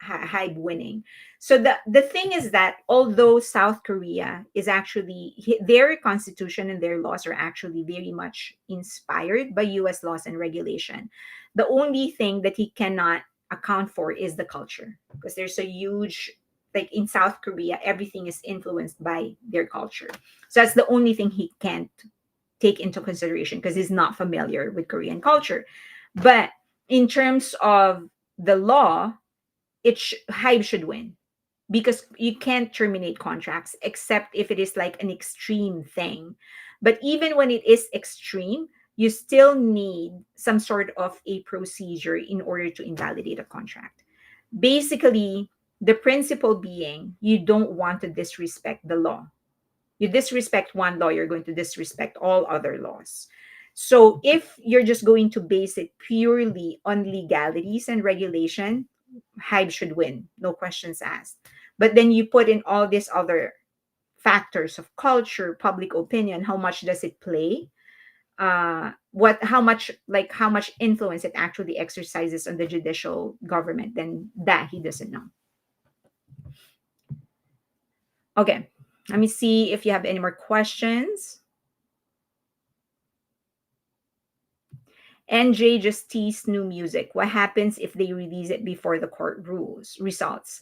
S1: Hybe winning? So the thing is that although South Korea is actually, their constitution and their laws are actually very much inspired by US laws and regulation, the only thing that he cannot account for is the culture, because there's a huge, like in South Korea, everything is influenced by their culture. So that's the only thing he can't take into consideration, because he's not familiar with Korean culture. But in terms of the law, Hybe should win, because you can't terminate contracts except if it is like an extreme thing. But even when it is extreme, you still need some sort of a procedure in order to invalidate a contract. Basically, the principle being, you don't want to disrespect the law. You disrespect one law, you're going to disrespect all other laws. So if you're just going to base it purely on legalities and regulation, Hybe should win, no questions asked. But then you put in all these other factors of culture, public opinion, how much does it play? How much influence it actually exercises on the judicial government, then that he doesn't know. Okay, let me see if you have any more questions. NJ just teased new music. What happens if they release it before the court rules results?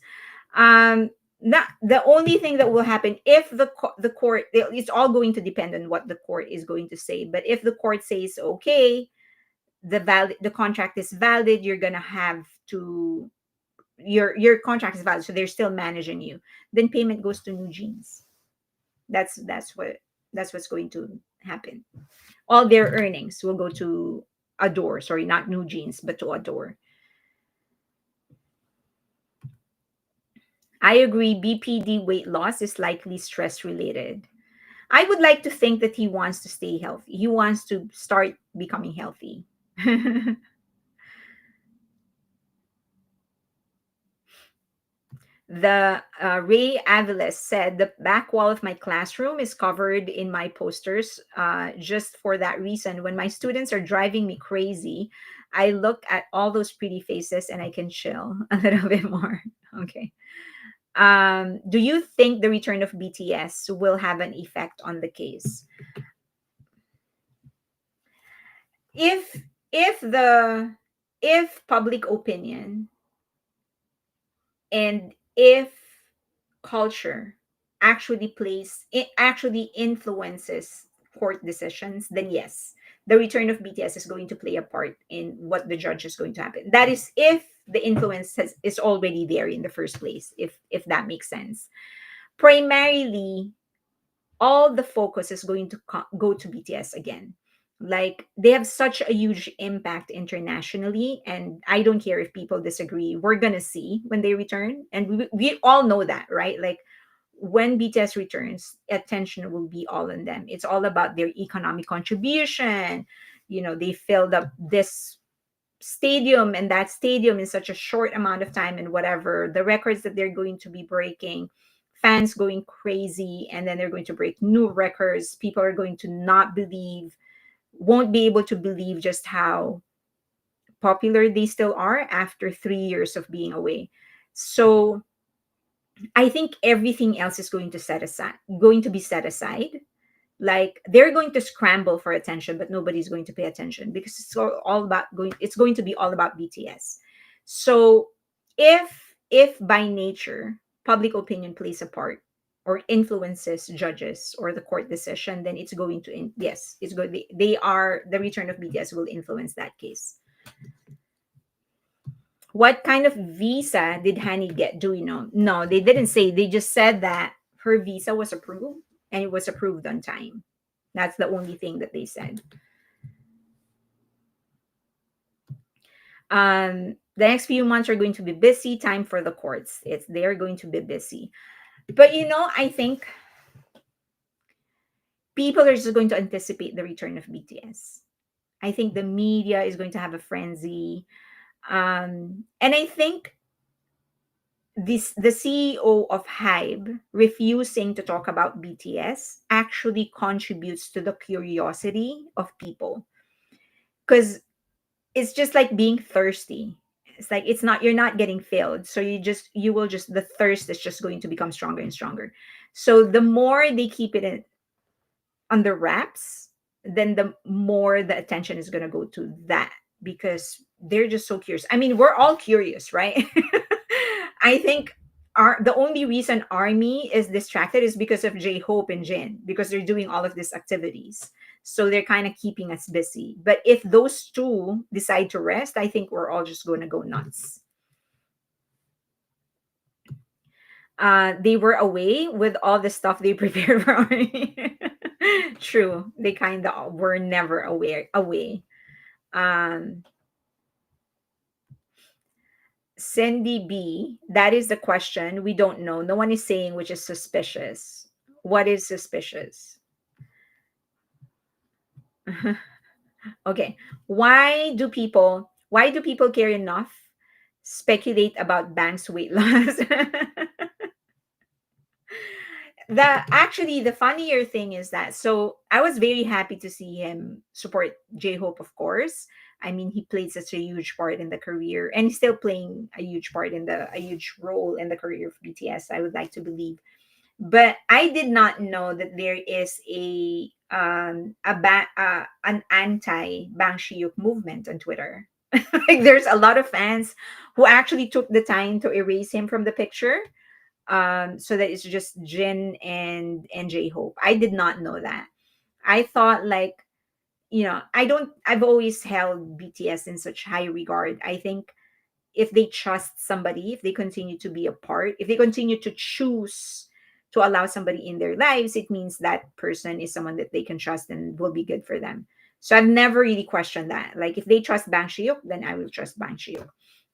S1: Not the only thing that will happen if the court, it's all going to depend on what the court is going to say. But if the court says okay, the contract is valid, you're gonna have to, your contract is valid, so they're still managing you. Then payment goes to New Jeans. That's what's going to happen. All their earnings will go to Adore. Sorry, not New Jeans, but to Adore. I agree. BPD weight loss is likely stress related. I would like to think that he wants to stay healthy. He wants to start becoming healthy. The Ray Aviles said the back wall of my classroom is covered in my posters. Just for that reason, when my students are driving me crazy, I look at all those pretty faces and I can chill a little bit more. Okay. Do you think the return of BTS will have an effect on the case? If if the if public opinion and if culture it actually influences court decisions, then yes, the return of BTS is going to play a part in what the judge is going to happen. That is if the influence is already there in the first place, if that makes sense. Primarily, all the focus is going to go to BTS again. Like, they have such a huge impact internationally, and I don't care if people disagree. We're gonna see when they return, and we all know that, right? Like, when BTS returns, attention will be all on them. It's all about their economic contribution. They filled up this stadium and that stadium in such a short amount of time, and whatever the records that they're going to be breaking, fans going crazy, and then they're going to break new records. People are going to not believe, won't be able to believe just how popular they still are after 3 years of being away. So I think everything else is going to be set aside. Like, they're going to scramble for attention, but nobody's going to pay attention, because it's going to be all about BTS. So if by nature public opinion plays a part or influences judges or the court decision, then it's going to yes, it's good. They are the return of BTS will influence that case. What kind of visa did Hani get? Do we know? No, they didn't say. They just said that her visa was approved and it was approved on time. That's the only thing that they said. The next few months are going to be busy. Time for the courts. They're going to be busy. But I think people are just going to anticipate the return of BTS. I think the media is going to have a frenzy. And I think The CEO of Hybe refusing to talk about BTS actually contributes to the curiosity of people, because it's just like being thirsty. It's like it's not, you're not getting filled, so you will just, the thirst is just going to become stronger and stronger. So the more they keep it under wraps, then the more the attention is going to go to that, because they're just so curious. I mean, we're all curious, right? I think the only reason Army is distracted is because of J Hope and Jin, because they're doing all of these activities. So they're kind of keeping us busy. But if those two decide to rest, I think we're all just going to go nuts. They were away with all the stuff they prepared for Army. True. They kind of were never away. Um, Cindy B, that is the question. We don't know. No one is saying, which is suspicious. What is suspicious? Okay. Why do people care enough speculate about Bank's weight loss? The funnier thing is that, so I was very happy to see him support J-Hope, of course. I mean, he played such a huge part in the career, and he's still playing a huge role in the career of BTS, I would like to believe. But I did not know that there is an anti Bang Shiyuk movement on Twitter. Like, there's a lot of fans who actually took the time to erase him from the picture, so that it's just Jin and J Hope. I did not know that. I thought, like, I've always held BTS in such high regard. I think if they trust somebody, if they continue to be a part, if they continue to choose to allow somebody in their lives, it means that person is someone that they can trust and will be good for them. So I've never really questioned that. Like, if they trust Bang Shiyuk, then I will trust Bang Shiyuk.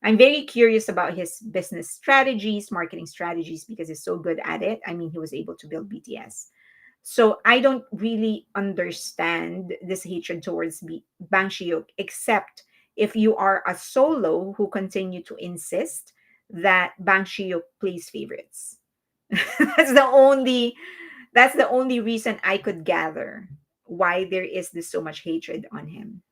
S1: I'm very curious about his business strategies, marketing strategies, because he's so good at it. I mean, he was able to build BTS. So I don't really understand this hatred towards Bang Shiuk, except if you are a solo who continue to insist that Bang Shiuk plays favorites. that's the only that's the only reason I could gather why there is this so much hatred on him.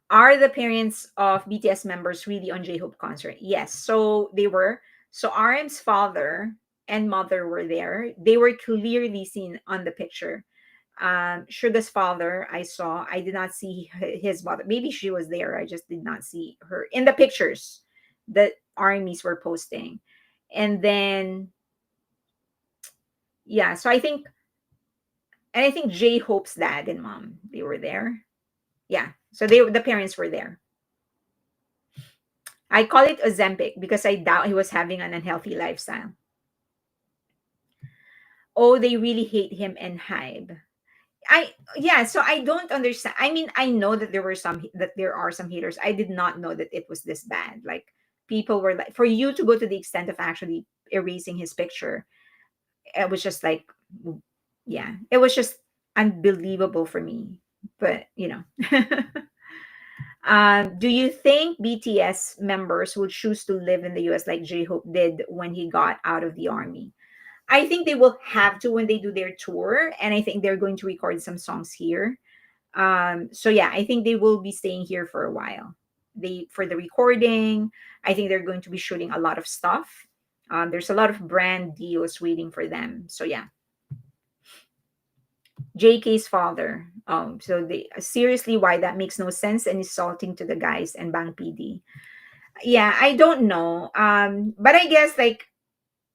S1: Are the parents of BTS members really on J-Hope concert? Yes. So they were. So RM's father and mother were there. They were clearly seen on the picture. Suga's father, I saw. I did not see his mother. Maybe she was there. I just did not see her in the pictures that armies were posting. And then, yeah. So I think J Hope's dad and mom, they were there. Yeah. So the parents were there. I call it Ozempic because I doubt he was having an unhealthy lifestyle. Oh, they really hate him and Hybe. Yeah, so I don't understand. I mean, I know that there are some haters. I did not know that it was this bad. Like, people were like, for you to go to the extent of actually erasing his picture, it was just like, yeah, it was just unbelievable for me. But do you think BTS members would choose to live in the US like J Hope did when he got out of the army? I think they will have to when they do their tour, and I think they're going to record some songs here. So yeah, I think they will be staying here for a while. They for the recording, I think they're going to be shooting a lot of stuff. There's a lot of brand deals waiting for them. So yeah, JK's father. So they seriously, why that makes no sense and insulting to the guys and Bang PD. Yeah, I don't know. But I guess, like,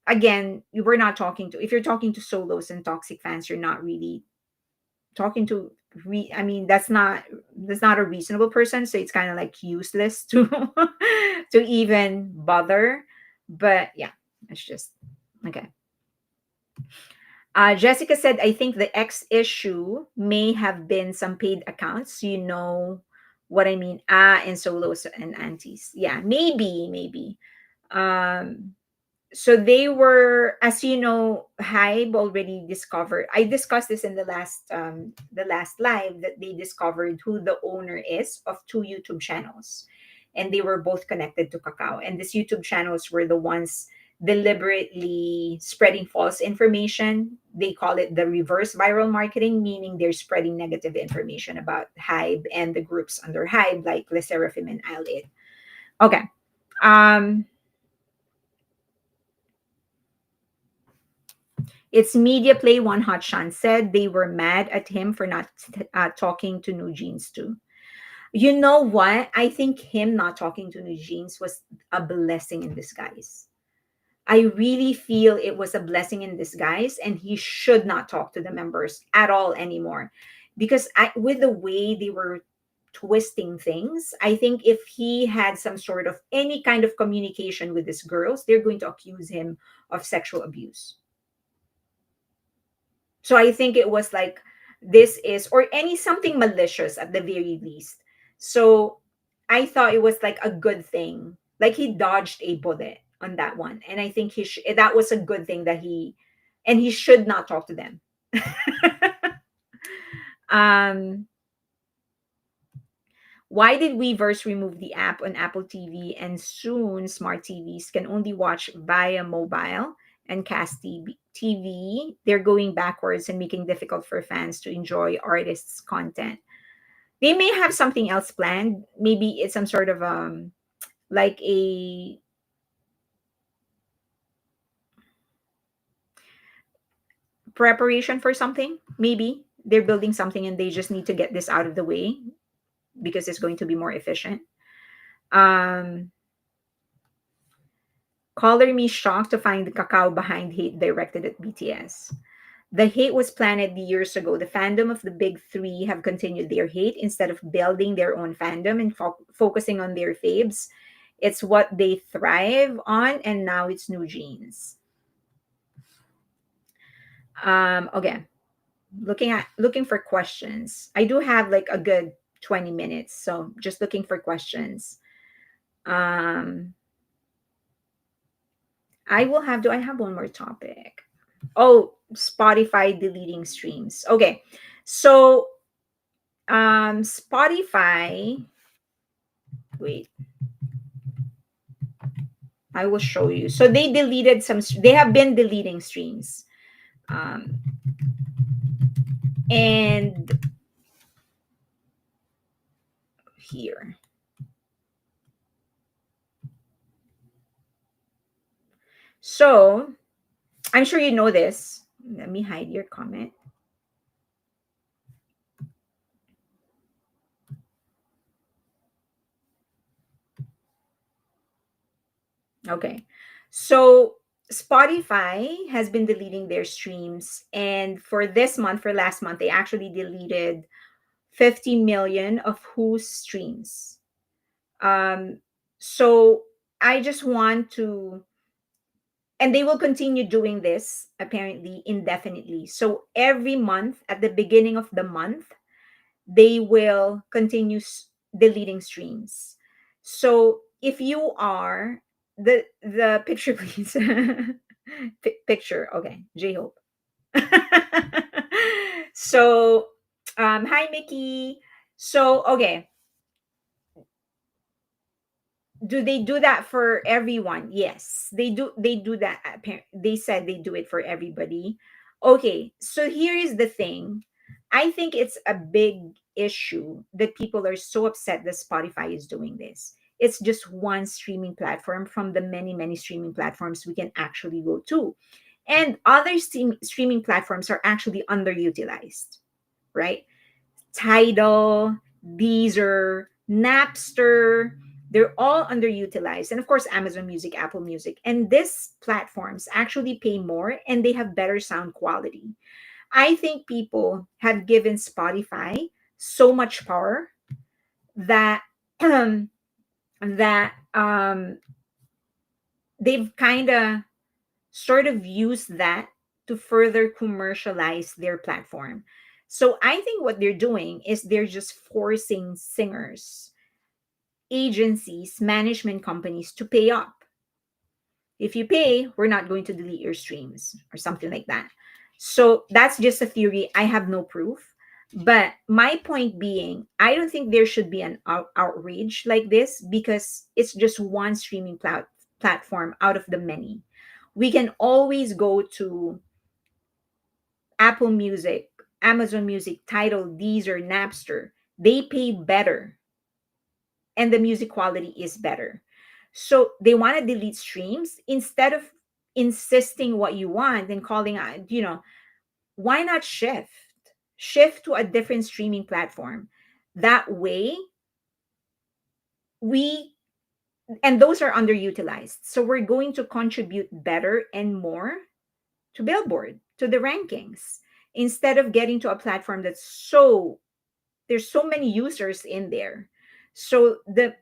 S1: again, we're not talking to, if you're talking to solos and toxic fans, you're not really talking to I mean, that's not a reasonable person, so it's kind of like useless to to even bother. But yeah, it's just okay. Jessica said, I think the X issue may have been some paid accounts. You know what I mean? And solos and antis. Yeah, maybe. Um, so they were, as you know, Hybe already discovered. I discussed this in the last live, that they discovered who the owner is of two YouTube channels. and they were both connected to Kakao. And these YouTube channels were the ones deliberately spreading false information. They call it the reverse viral marketing, meaning they're spreading negative information about Hybe and the groups under Hybe, like Le Seraphim and I'll It. Okay. Um, it's Media Play. One Hot Shan said they were mad at him for not talking to New Jeans too. You know what? I think him not talking to New Jeans was a blessing in disguise. I really feel it was a blessing in disguise, and he should not talk to the members at all anymore. Because with the way they were twisting things, I think if he had some sort of any kind of communication with these girls, they're going to accuse him of sexual abuse. So I think it was like this is, or any something malicious at the very least. So I thought it was like a good thing. Like he dodged a bullet on that one. And I think that was a good thing that and he should not talk to them. um, why did Weverse remove the app on Apple TV and soon smart TVs can only watch via mobile and cast TV? They're going backwards and making difficult for fans to enjoy artists' content. They may have something else planned. Maybe it's some sort of like a preparation for something. Maybe they're building something and they just need to get this out of the way because it's going to be more efficient. Um, Color me shocked to find the Kakao behind hate directed at BTS. The hate was planned years ago. The fandom of the big three have continued their hate instead of building their own fandom and focusing on their faves. It's what they thrive on, and now it's New Jeans. Okay, looking for questions. I do have like a good 20 minutes, so just looking for questions. Um, I will have. Do I have one more topic? Oh, Spotify deleting streams. Okay, so Spotify. Wait, I will show you. So they deleted some. They have been deleting streams, um, and here. So I'm sure you know this. Let me hide your comment. Okay. So Spotify has been deleting their streams. And for this month, for last month, they actually deleted 50 million of whose streams. Um, so I just want to, and they will continue doing this apparently indefinitely. So every month, at the beginning of the month, they will continue deleting streams. So if you are the picture, please. Picture, okay, J Hope. So, hi Mickey. So, okay, do they do that for everyone? Yes, they do. They do that. They said they do it for everybody. Okay, so here is the thing. I think it's a big issue that people are so upset that Spotify is doing this. It's just one streaming platform from the many, many streaming platforms we can actually go to. And other streaming platforms are actually underutilized, right? Tidal, Deezer, Napster, they're all underutilized. And of course, Amazon Music, Apple Music. And these platforms actually pay more and they have better sound quality. I think people have given Spotify so much power that that they've kind of sort of used that to further commercialize their platform. So I think what they're doing is they're just forcing singers, agencies, management companies to pay up. If you pay, we're not going to delete your streams or something like that. So that's just a theory. I have no proof. But my point being, I don't think there should be an outrage like this because it's just one streaming platform out of the many. We can always go to Apple Music, Amazon Music, Tidal, Deezer, Napster. They pay better and the music quality is better. So they want to delete streams instead of insisting what you want and calling out, why not shift to a different streaming platform? That way, we and those are underutilized. So we're going to contribute better and more to Billboard, to the rankings, instead of getting to a platform that's there's so many users in there. So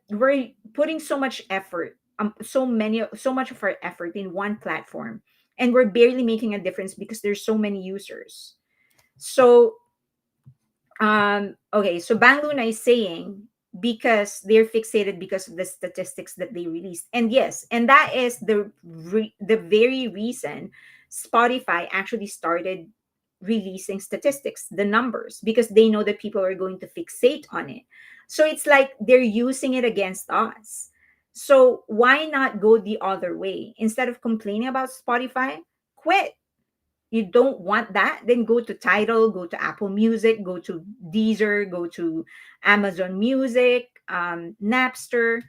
S1: we're putting so much effort, so much of our effort in one platform, and we're barely making a difference because there's so many users. So okay, so Bang Luna is saying because they're fixated because of the statistics that they released. And yes, and that is the very reason Spotify actually started releasing statistics, the numbers, because they know that people are going to fixate on it. So it's like they're using it against us. So why not go the other way? Instead of complaining about Spotify, quit. You don't want that, then go to Tidal, go to Apple Music, go to Deezer, go to Amazon Music, Napster.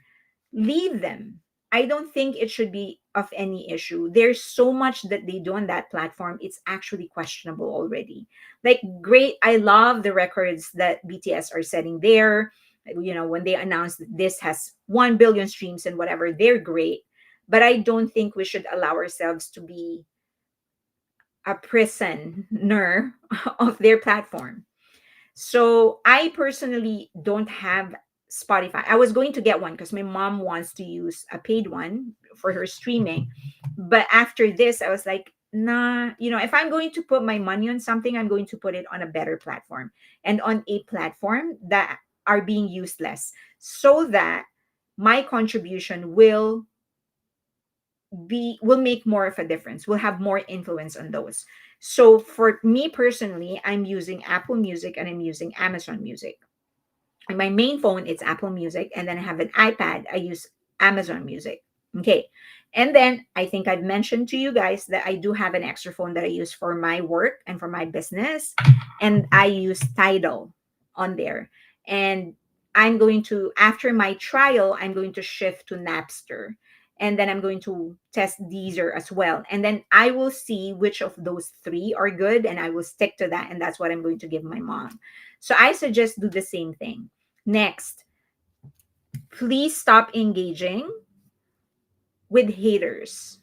S1: Leave them. I don't think it should be of any issue. There's so much that they do on that platform. It's actually questionable already. Like, great. I love the records that BTS are setting there. When they announced that this has 1 billion streams and whatever, they're great. But I don't think we should allow ourselves to be a prisoner of their platform. So I personally don't have Spotify. I was going to get one because my mom wants to use a paid one for her streaming. But after this, I was like, nah, if I'm going to put my money on something, I'm going to put it on a better platform and on a platform that are being used less so that my contribution will make more of a difference, will have more influence on those. So for me personally, I'm using Apple Music and I'm using Amazon Music. On my main phone, it's Apple Music, and then I have an iPad, I use Amazon Music. Okay. And then I think I've mentioned to you guys that I do have an extra phone that I use for my work and for my business, and I use Tidal on there. And I'm going to, after my trial, I'm going to shift to Napster. And then I'm going to test Deezer as well. And then I will see which of those three are good, and I will stick to that. And that's what I'm going to give my mom. So I suggest do the same thing. Next, please stop engaging with haters.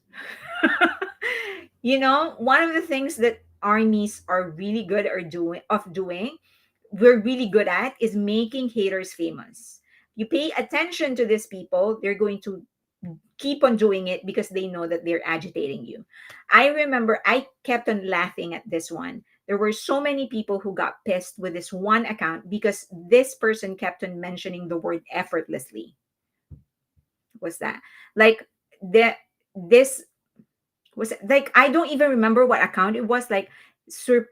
S1: One of the things that armies are really good are doing, we're really good at, is making haters famous. You pay attention to these people, they're going to keep on doing it because they know that they're agitating you. I remember I kept on laughing at this one. There were so many people who got pissed with this one account because this person kept on mentioning the word effortlessly. Was that like the this was like, I don't even remember what account it was. Like, sur-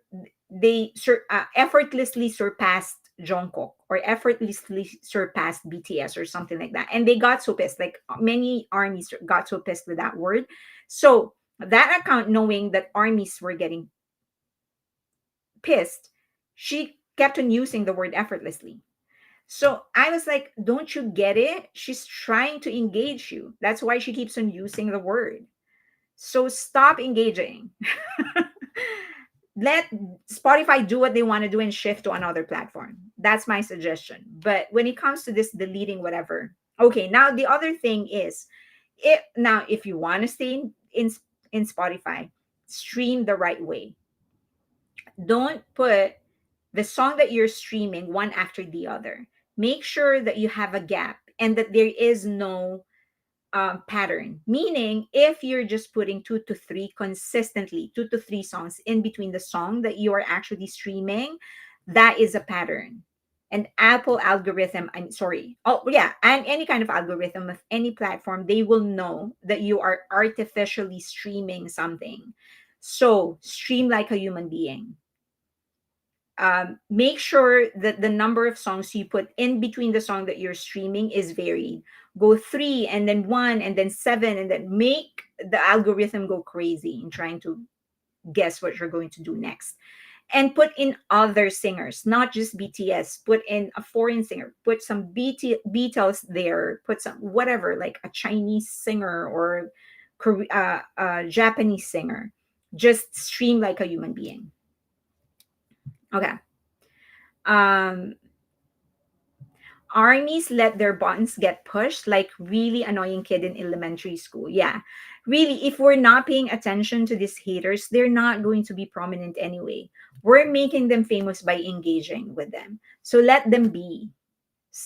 S1: effortlessly surpassed Jungkook or effortlessly surpassed BTS or something like that, and they got so pissed. Like, many armies got so pissed with that word. So that account, knowing that armies were getting pissed, she kept on using the word effortlessly. So I was like, don't you get it? She's trying to engage you. That's why she keeps on using the word. So stop engaging. Let Spotify do what they want to do and shift to another platform. That's my suggestion. But when it comes to this deleting whatever, okay. Now the other thing is, if you want to stay in Spotify, stream the right way. Don't put the song that you're streaming one after the other. Make sure that you have a gap and that there is no pattern. Meaning, if you're just putting two to three songs in between the song that you are actually streaming, that is a pattern. And Apple algorithm, I'm sorry. Oh, yeah. And any kind of algorithm of any platform, they will know that you are artificially streaming something. So stream like a human being. make sure that the number of songs you put in between the song that you're streaming is varied. Go three and then one and then seven, and then make the algorithm go crazy in trying to guess what you're going to do next. And put in other singers, not just BTS. Put in a foreign singer. Put some Beatles there. Put some whatever, like a Chinese singer or Japanese singer. Just stream like a human being. Okay. Um, Armies let their buttons get pushed like really annoying kid in elementary school. Yeah. Really, if we're not paying attention to these haters, they're not going to be prominent anyway. We're making them famous by engaging with them. So let them be.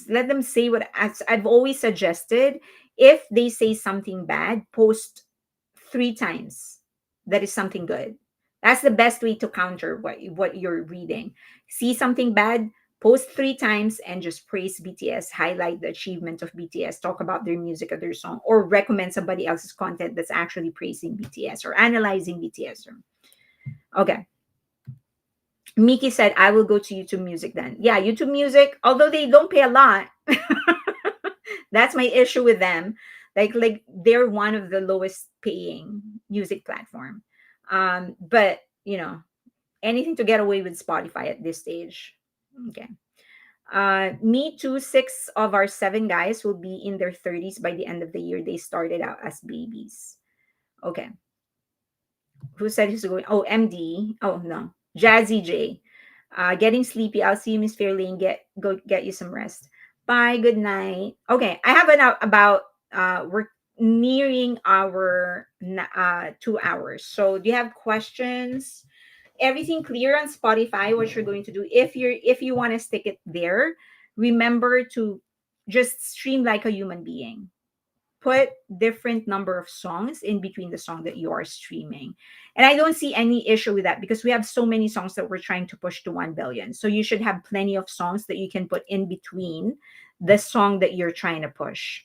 S1: Let them say what, as I've always suggested. If they say something bad, post three times that is something good. That's the best way to counter what you're reading. See something bad, post three times and just praise BTS, highlight the achievement of BTS, talk about their music or their song, or recommend somebody else's content that's actually praising BTS or analyzing BTS. Okay. Miki said, I will go to YouTube Music then. Yeah, YouTube Music, although they don't pay a lot, that's my issue with them. Like they're one of the lowest paying music platform. But anything to get away with Spotify at this stage. Okay. Me too. Six of our seven guys will be in their 30s by the end of the year. They started out as babies. Okay. Who said he's going? Oh, MD. Oh no, Jazzy J. Getting sleepy. I'll see you, Miss Fairlane. Go get you some rest. Bye. Good night. Okay, I have an out about. We're nearing our 2 hours. So, do you have questions? Everything clear on Spotify? What you're going to do if you want to stick it there? Remember to just stream like a human being. Put different number of songs in between the song that you are streaming, and I don't see any issue with that because we have so many songs that we're trying to push to 1 billion, so you should have plenty of songs that you can put in between the song that you're trying to push.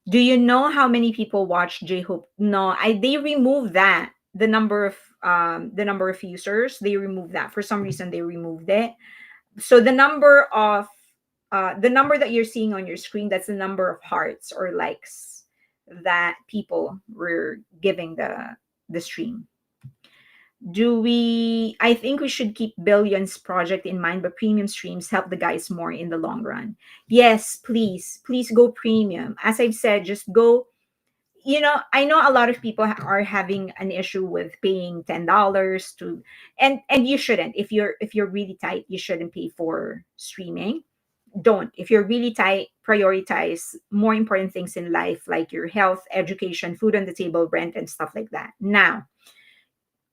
S1: Do you know how many people watch J-Hope? No, they removed that, the number of users. They removed that for some reason. They removed it. So the number that you're seeing on your screen, that's the number of hearts or likes that people were giving the stream. I think we should keep billions project in mind, but premium streams help the guys more in the long run. Yes, please go premium. As I've said, just go. I know a lot of people are having an issue with paying $10 to, and you shouldn't. If you're really tight, you shouldn't pay for streaming. Don't. If you're really tight, prioritize more important things in life like your health, education, food on the table, rent, and stuff like that. Now,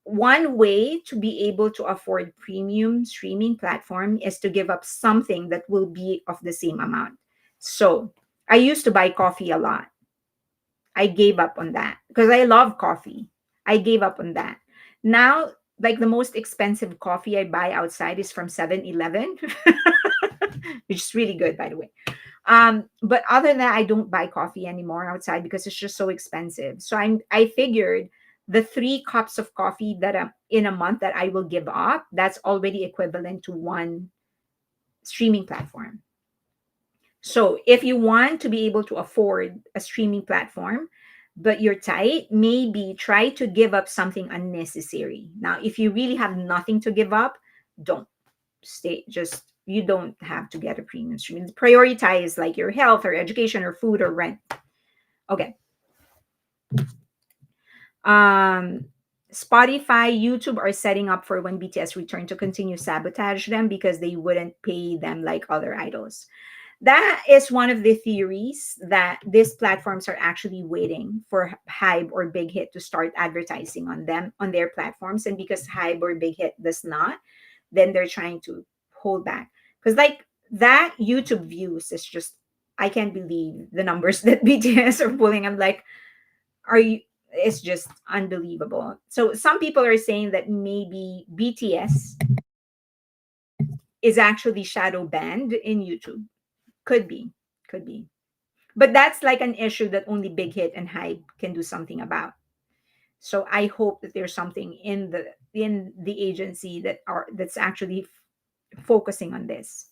S1: one way to be able to afford premium streaming platform is to give up something that will be of the same amount. So I used to buy coffee a lot. I gave up on that because I love coffee. I gave up on that. Now, like the most expensive coffee I buy outside is from 7-Eleven, which is really good, by the way. But other than that, I don't buy coffee anymore outside because it's just so expensive. So I figured the 3 cups of coffee that in a month that I will give up, that's already equivalent to one streaming platform. So if you want to be able to afford a streaming platform, but you're tight, maybe try to give up something unnecessary. Now, if you really have nothing to give up, don't stay. Just you don't have to get a premium streaming. Prioritize like your health or education or food or rent. Okay. Spotify, YouTube are setting up for when BTS return to continue sabotage them because they wouldn't pay them like other idols. That is one of the theories, that these platforms are actually waiting for Hybe or Big Hit to start advertising on them on their platforms, and because Hybe or Big Hit does not, then they're trying to hold back. Because like that YouTube views is just, I can't believe the numbers that BTS are pulling. I'm like, are you? It's just unbelievable. So some people are saying that maybe BTS is actually shadow banned in YouTube. Could be, could be. But that's like an issue that only Big Hit and Hype can do something about. So I hope that there's something in the agency that's actually focusing on this.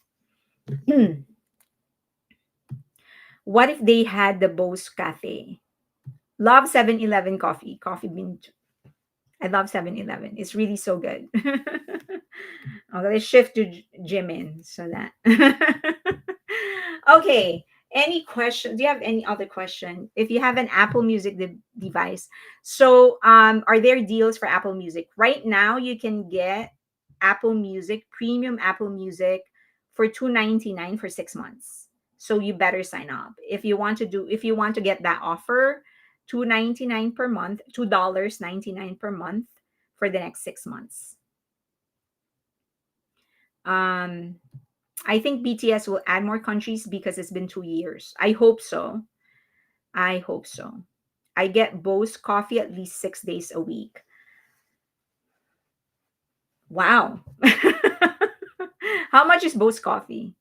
S1: What if they had the Bose Cafe? Love 7-Eleven coffee, coffee bean. I love 7-Eleven. It's really so good. Okay, let's shift to Jimin so that. Okay. Any question? Do you have any other question? If you have an Apple Music device, so are there deals for Apple Music right now? You can get Apple Music, premium Apple Music, for 299 for 6 months. So you better sign up if you want to do. If you want to get that offer, 299 per month, $2.99 per month for the next 6 months. Um, I think BTS will add more countries because it's been 2 years. I hope so. I hope so. I get Bose coffee at least 6 days a week. Wow. How much is Bose coffee?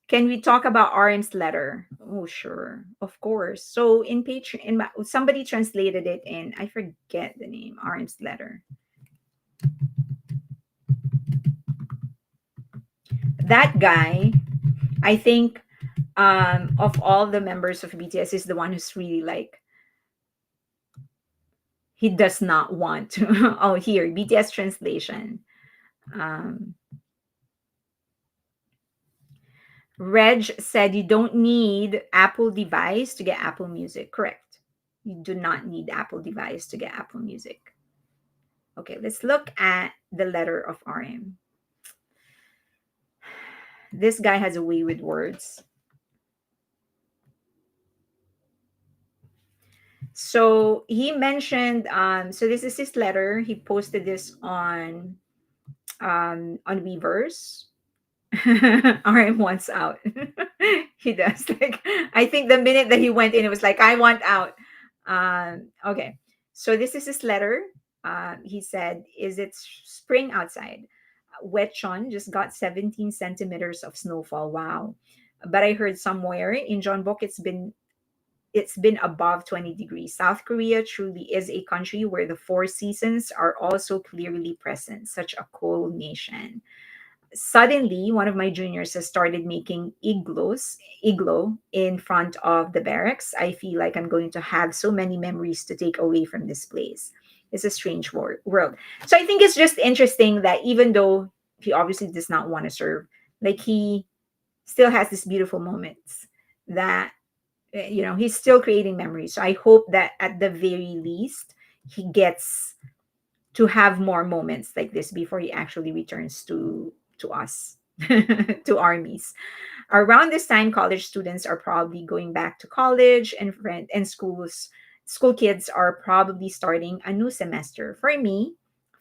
S1: Can we talk about RM's letter? Oh, sure. Of course. So in Patreon, somebody translated it in, I forget the name, RM's letter. That guy, I think, of all the members of BTS, is the one who's really like, he does not want to. Oh, here, BTS translation. Um, Reg said you don't need Apple device to get Apple Music. Correct. You do not need Apple device to get Apple Music. Okay, let's look at the letter of RM. This guy has a way with words. So he mentioned, so this is his letter. He posted this on Weverse. RM wants out. He does. Like, I think the minute that he went in, it was like, I want out. Okay. So this is his letter. He said, is it spring outside? Wetchon just got 17 centimeters of snowfall. Wow. But I heard somewhere in Jeonbuk it's been above 20 degrees. South Korea truly is a country where the four seasons are also clearly present. Such a cool nation. Suddenly, one of my juniors has started making igloo in front of the barracks. I feel like I'm going to have so many memories to take away from this place. It's a strange world. So I think it's just interesting that even though he obviously does not want to serve, like, he still has these beautiful moments that, he's still creating memories. So I hope that at the very least he gets to have more moments like this before he actually returns to us, to armies. Around this time, college students are probably going back to college, and school kids are probably starting a new semester. For me,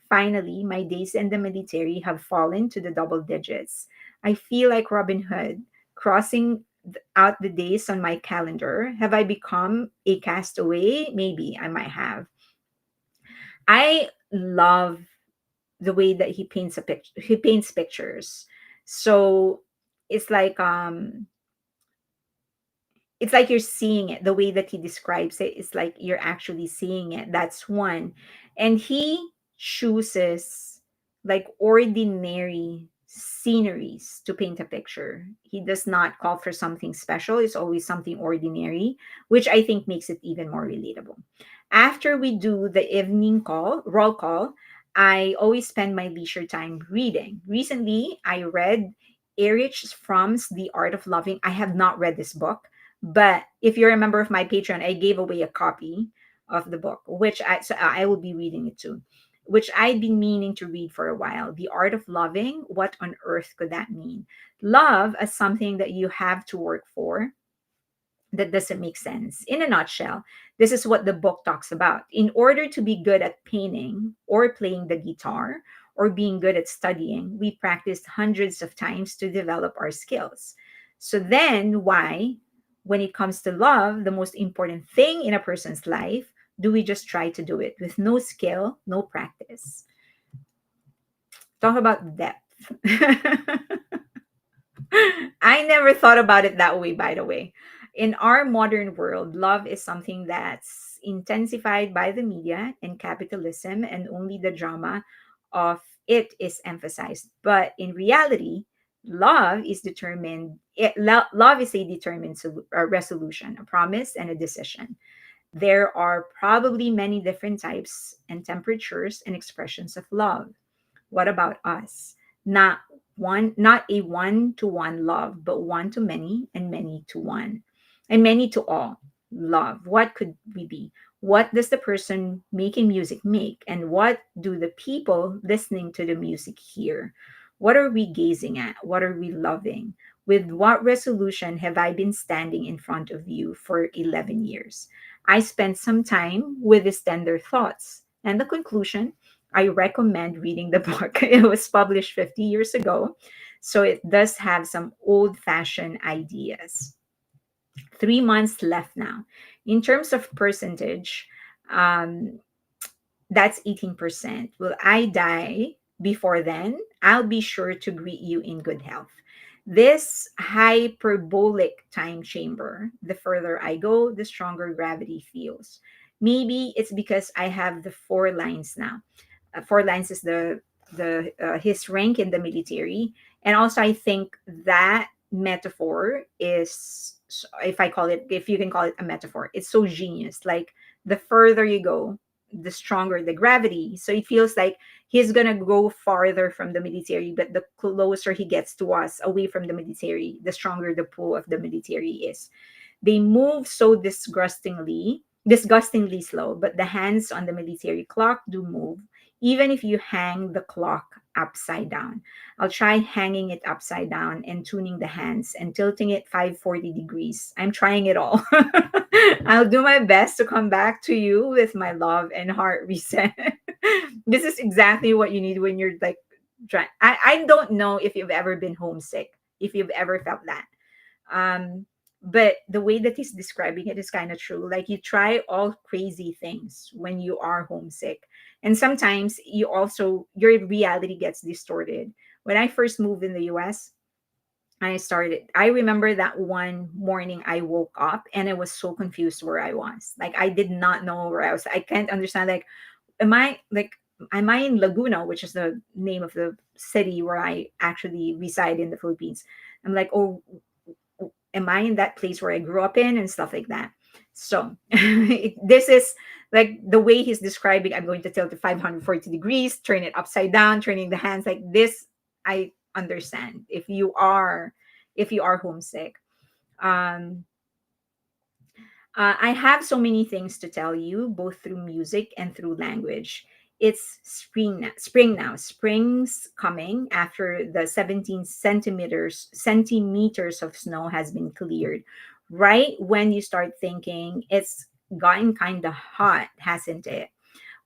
S1: finally, my days in the military have fallen to the double digits. I feel like Robin Hood, crossing out the days on my calendar. Have I become a castaway? Maybe I might have. I love the way that he paints pictures. So it's like, you're seeing it. The way that he describes it, it's like you're actually seeing it. That's one. And he chooses like ordinary sceneries to paint a picture. He does not call for something special. It's always something ordinary, which I think makes it even more relatable. After we do the evening roll call, I always spend my leisure time reading. Recently, I read Erich Fromm's The Art of Loving. I have not read this book, but if you're a member of my Patreon, I gave away a copy of the book, so I will be reading it too, which I'd been meaning to read for a while. The Art of Loving. What on earth could that mean? Love as something that you have to work for. That doesn't make sense. In a nutshell, this is what the book talks about. In order to be good at painting or playing the guitar or being good at studying, we practiced hundreds of times to develop our skills. So then, why, when it comes to love, the most important thing in a person's life, do we just try to do it with no skill, no practice? Talk about depth. I never thought about it that way, by the way. In our modern world, love is something that's intensified by the media and capitalism, and only the drama of it is emphasized. But in reality, love is a determined resolution, a promise, and a decision. There are probably many different types and temperatures and expressions of love. What about us? Not not a one to one love, but one to many and many to one and many to all. Love. What could we be? What does the person making music make? And what do the people listening to the music hear? What are we gazing at? What are we loving? With what resolution have I been standing in front of you for 11 years? I spent some time with these tender thoughts. And the conclusion, I recommend reading the book. It was published 50 years ago, so it does have some old fashioned ideas. 3 months left now. In terms of percentage, um, that's 18%. Will I die before then? I'll be sure to greet you in good health. This hyperbolic time chamber, the further I go, the stronger gravity feels. Maybe it's because I have the four lines now. Four lines is the his rank in the military, and also I think that metaphor is, if you can call it a metaphor, it's so genius. Like the further you go, the stronger the gravity. So it feels like he's gonna go farther from the military, but the closer he gets to us, away from the military, the stronger the pull of the military is. They move so disgustingly slow, but the hands on the military clock do move, even if you hang the clock upside down. I'll try hanging it upside down and tuning the hands and tilting it 540 degrees. I'm trying it all. I'll do my best to come back to you with my love and heart reset. This is exactly what you need when you're like trying. I don't know if you've ever been homesick, if you've ever felt that. um but the way that he's describing it is kind of true. Like you try all crazy things when you are homesick, and sometimes your reality gets distorted. When I first moved in the US, I remember that one morning I woke up and I was so confused where I was. Like I did not know where I was. I can't understand, like, am I like am I in Laguna, which is the name of the city where I actually reside in the Philippines? I'm like, oh, am I in that place where I grew up in, and stuff like that. So this is like the way he's describing. I'm going to tilt it 540 degrees, turn it upside down, turning the hands like this. I understand if you are homesick. Um, I have so many things to tell you, both through music and through language. It's spring now. Spring's coming after the 17 centimeters of snow has been cleared. Right when you start thinking it's gotten kind of hot, hasn't it?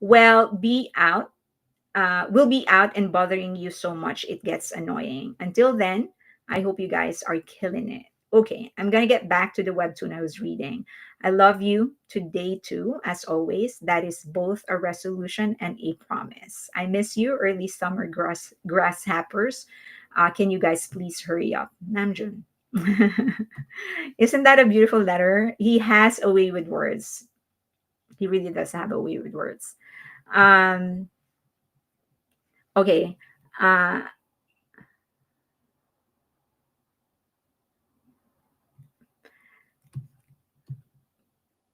S1: Well, will be out and bothering you so much it gets annoying. Until then, I hope you guys are killing it. Okay, I'm gonna get back to the webtoon I was reading. I love you to day two, as always. That is both a resolution and a promise. I miss you, early summer grasshoppers. Can you guys please hurry up? Namjoon. Isn't that a beautiful letter? He has a way with words. He really does have a way with words. Um, okay. Uh,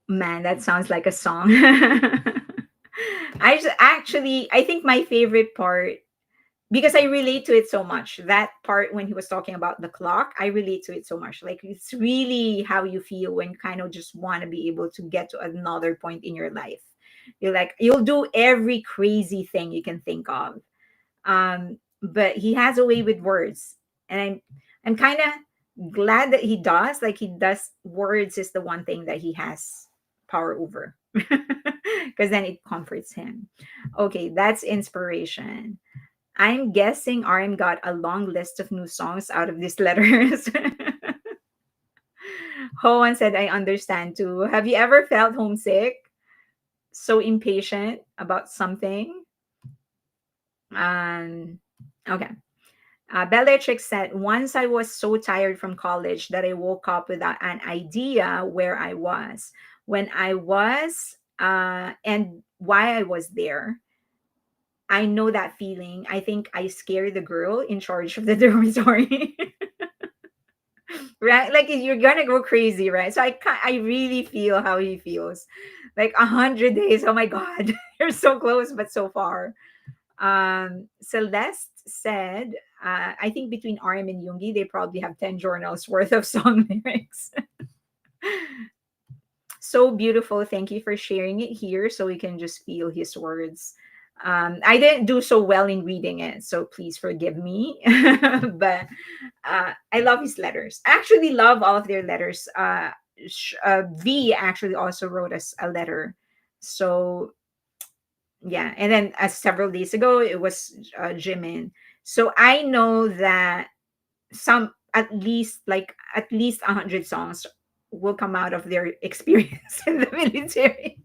S1: Man, that sounds like a song. I think my favorite part, because I relate to it so much. That part when he was talking about the clock, I relate to it so much. Like it's really how you feel when you kind of just want to be able to get to another point in your life. You're like you'll do every crazy thing you can think of. But he has a way with words, and I'm kind of glad that he does. Like he does, words is the one thing that he has power over, because then it comforts him. Okay, that's inspiration. I'm guessing RM got a long list of new songs out of these letters. Hoan said, I understand too. Have you ever felt homesick? So impatient about something? Okay. Bellatrix said, once I was so tired from college that I woke up without an idea where I was. When I was And why I was there, I know that feeling. I think I scared the girl in charge of the dormitory. Right, like you're gonna go crazy, right? So I really feel how he feels. Like 100 days, oh my god. You're so close but so far. Celeste said, I think between RM and Yoongi they probably have 10 journals worth of song lyrics. So beautiful. Thank you for sharing it here so we can just feel his words. I didn't do so well in reading it, so please forgive me. But I love his letters. I actually love all of their letters. V actually also wrote us a letter. So yeah, and then several days ago it was Jimin. So I know that some at least 100 songs will come out of their experience in the military.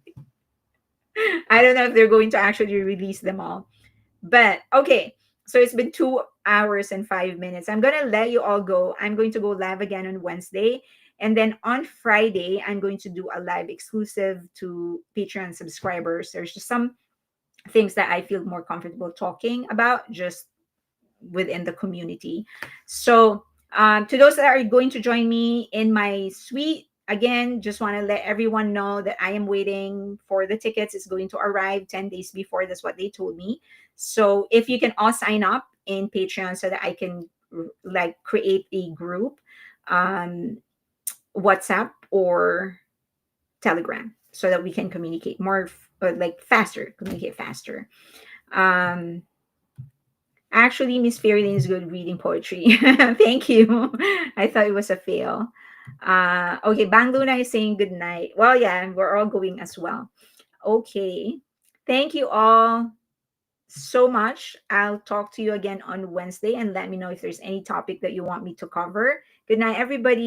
S1: I don't know if they're going to actually release them all. But okay, so it's been 2 hours and 5 minutes. I'm gonna let you all go. I'm going to go live again on Wednesday. And then on Friday, I'm going to do a live exclusive to Patreon subscribers. There's just some things that I feel more comfortable talking about just within the community. So, to those that are going to join me in my suite, again, just want to let everyone know that I am waiting for the tickets. It's going to arrive 10 days before. That's what they told me. So, if you can all sign up in Patreon so that I can like create a group, um, WhatsApp or Telegram, so that we can communicate more, like faster, communicate faster. Um, Actually, Miss Fairlane is good reading poetry. Thank you. I thought it was a fail. Okay, Bang Luna is saying good night. Well, yeah, we're all going as well. Okay. Thank you all so much. I'll talk to you again on Wednesday and let me know if there's any topic that you want me to cover. Good night, everybody.